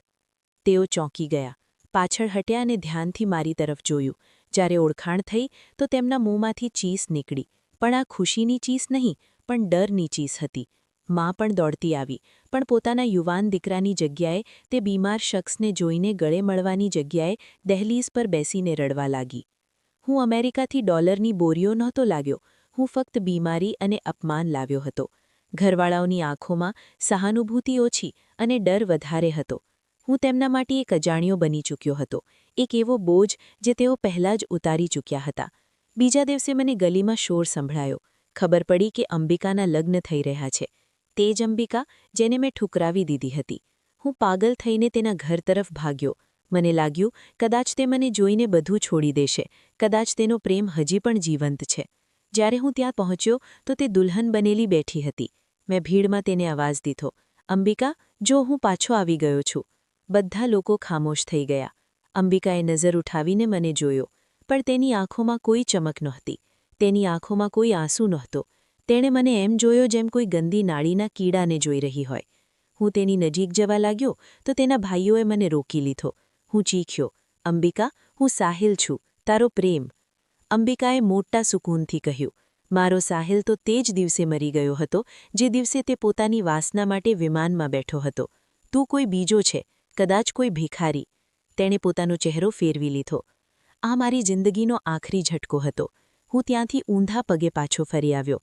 તેઓ ચોંકી ગયા, પાછળ હટ્યા અને ધ્યાનથી મારી તરફ જોયું. જ્યારે ઓળખાણ થઈ તો તેમના મોંમાંથી ચીસ નીકળી, પણ આ ખુશીની ચીસ નહીં, પણ ડરની ચીસ હતી. માં પણ દોડતી આવી, પણ પોતાના યુવાન દીકરાની જગ્યાએ તે બીમાર શખ્સને જોઈને ગળે મળવાની જગ્યાએ દહેલીઝ પર બેસીને રડવા લાગી. હું અમેરિકાથી ડોલરની બોરીઓ નહોતો લાગ્યો, હું ફક્ત બીમારી અને અપમાન લાવ્યો હતો. ઘરવાળાઓની આંખોમાં સહાનુભૂતિ ઓછી અને ડર વધારે હતો. હું તેમના માટે એક અજાણ્યો બની ચૂક્યો હતો, એક એવો બોજ જે તેઓ પહેલાં જ ઉતારી ચૂક્યા હતા. બીજા દિવસે મને ગલીમાં શોર સંભળાયો. ખબર પડી કે અંબિકાના લગ્ન થઈ રહ્યા છે. તે જ અંબિકા જેને મેં ઠુકરાવી દીધી હતી. હું પાગલ થઈને તેના ઘર તરફ ભાગ્યો. મને લાગ્યું કદાચ તે મને જોઈને બધું છોડી દેશે, કદાચ તેનો પ્રેમ હજી પણ જીવંત છે. જ્યારે હું ત્યાં પહોંચ્યો તો તે દુલ્હન બનેલી બેઠી હતી. મેં ભીડમાં તેને અવાજ દીધો, "અંબિકા, જો હું પાછો આવી ગયો છું." બધા લોકો ખામોશ થઈ ગયા. અંબિકાએ નજર ઉઠાવીને મને જોયો, પણ તેની આંખોમાં કોઈ ચમક નહોતી. તેની આંખોમાં કોઈ આંસુ નહોતો. તેણે મને એમ જોયો જેમ કોઈ ગંદી નાળીના કીડાને જોઈ રહી હોય. હું તેની નજીક જવા લાગ્યો તો તેના ભાઈઓએ મને રોકી લીધો. હું ચીખ્યો, "અંબિકા, હું સાહિલ છું, તારો પ્રેમ." અંબિકાએ મોટા સુકૂનથી કહ્યું, "મારો સાહિલ તો તે જ દિવસે મરી ગયો હતો જે દિવસે તે પોતાની વાસના માટે વિમાનમાં બેઠો હતો. તું કોઈ બીજો છે, કદાચ કોઈ ભિખારી." તેણે પોતાનો ચહેરો ફેરવી લીધો. આ મારી જિંદગીનો આખરી ઝટકો હતો. હું ત્યાંથી ઊંધા પગે પાછો ફરી આવ્યો.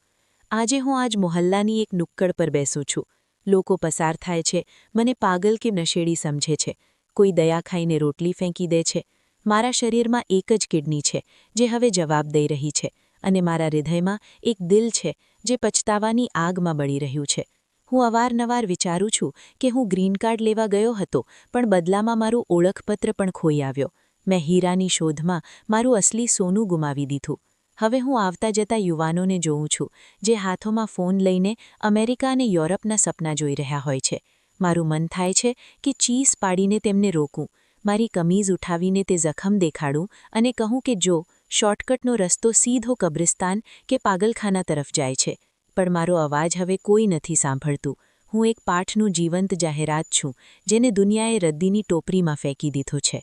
આજે હું આજ મોહલ્લાની એક નુક્કડ પર બેસું છું. લોકો પસાર થાય છે, મને પાગલ કે નશેડી સમજે છે. કોઈ દયા ખાઈને રોટલી ફેંકી દે છે. મારા શરીરમાં એક જ કિડની છે જે હવે જવાબ દઈ રહી છે, અને મારા હૃદયમાં એક દિલ છે જે પછતાવાની આગમાં બળી રહ્યું છે. હું અવારનવાર વિચારું છું કે હું ગ્રીન કાર્ડ લેવા ગયો હતો, પણ બદલામાં મારું ઓળખપત્ર પણ ખોઈ આવ્યો. મેં હીરાની શોધમાં મારું અસલી સોનું ગુમાવી દીધું. હવે હું આવતા જતા યુવાનોને જોઉં છું જે હાથોમાં ફોન લઈને અમેરિકા અને યુરોપના સપના જોઈ રહ્યા હોય છે. મારું મન થાય છે કે ચીસ પાડીને તેમને રોકું, મારી કમીઝ ઉઠાવીને તે જખમ દેખાડું અને કહું કે જો શોર્ટકટનો રસ્તો સીધો કબ્રિસ્તાન કે પાગલખાના તરફ જાય છે. પણ મારો અવાજ હવે કોઈ નથી સાંભળતું. હું એક પાઠનું જીવંત જાહેરાત છું જેને દુનિયાએ રદ્દીની ટોપરીમાં ફેંકી દીધો છે.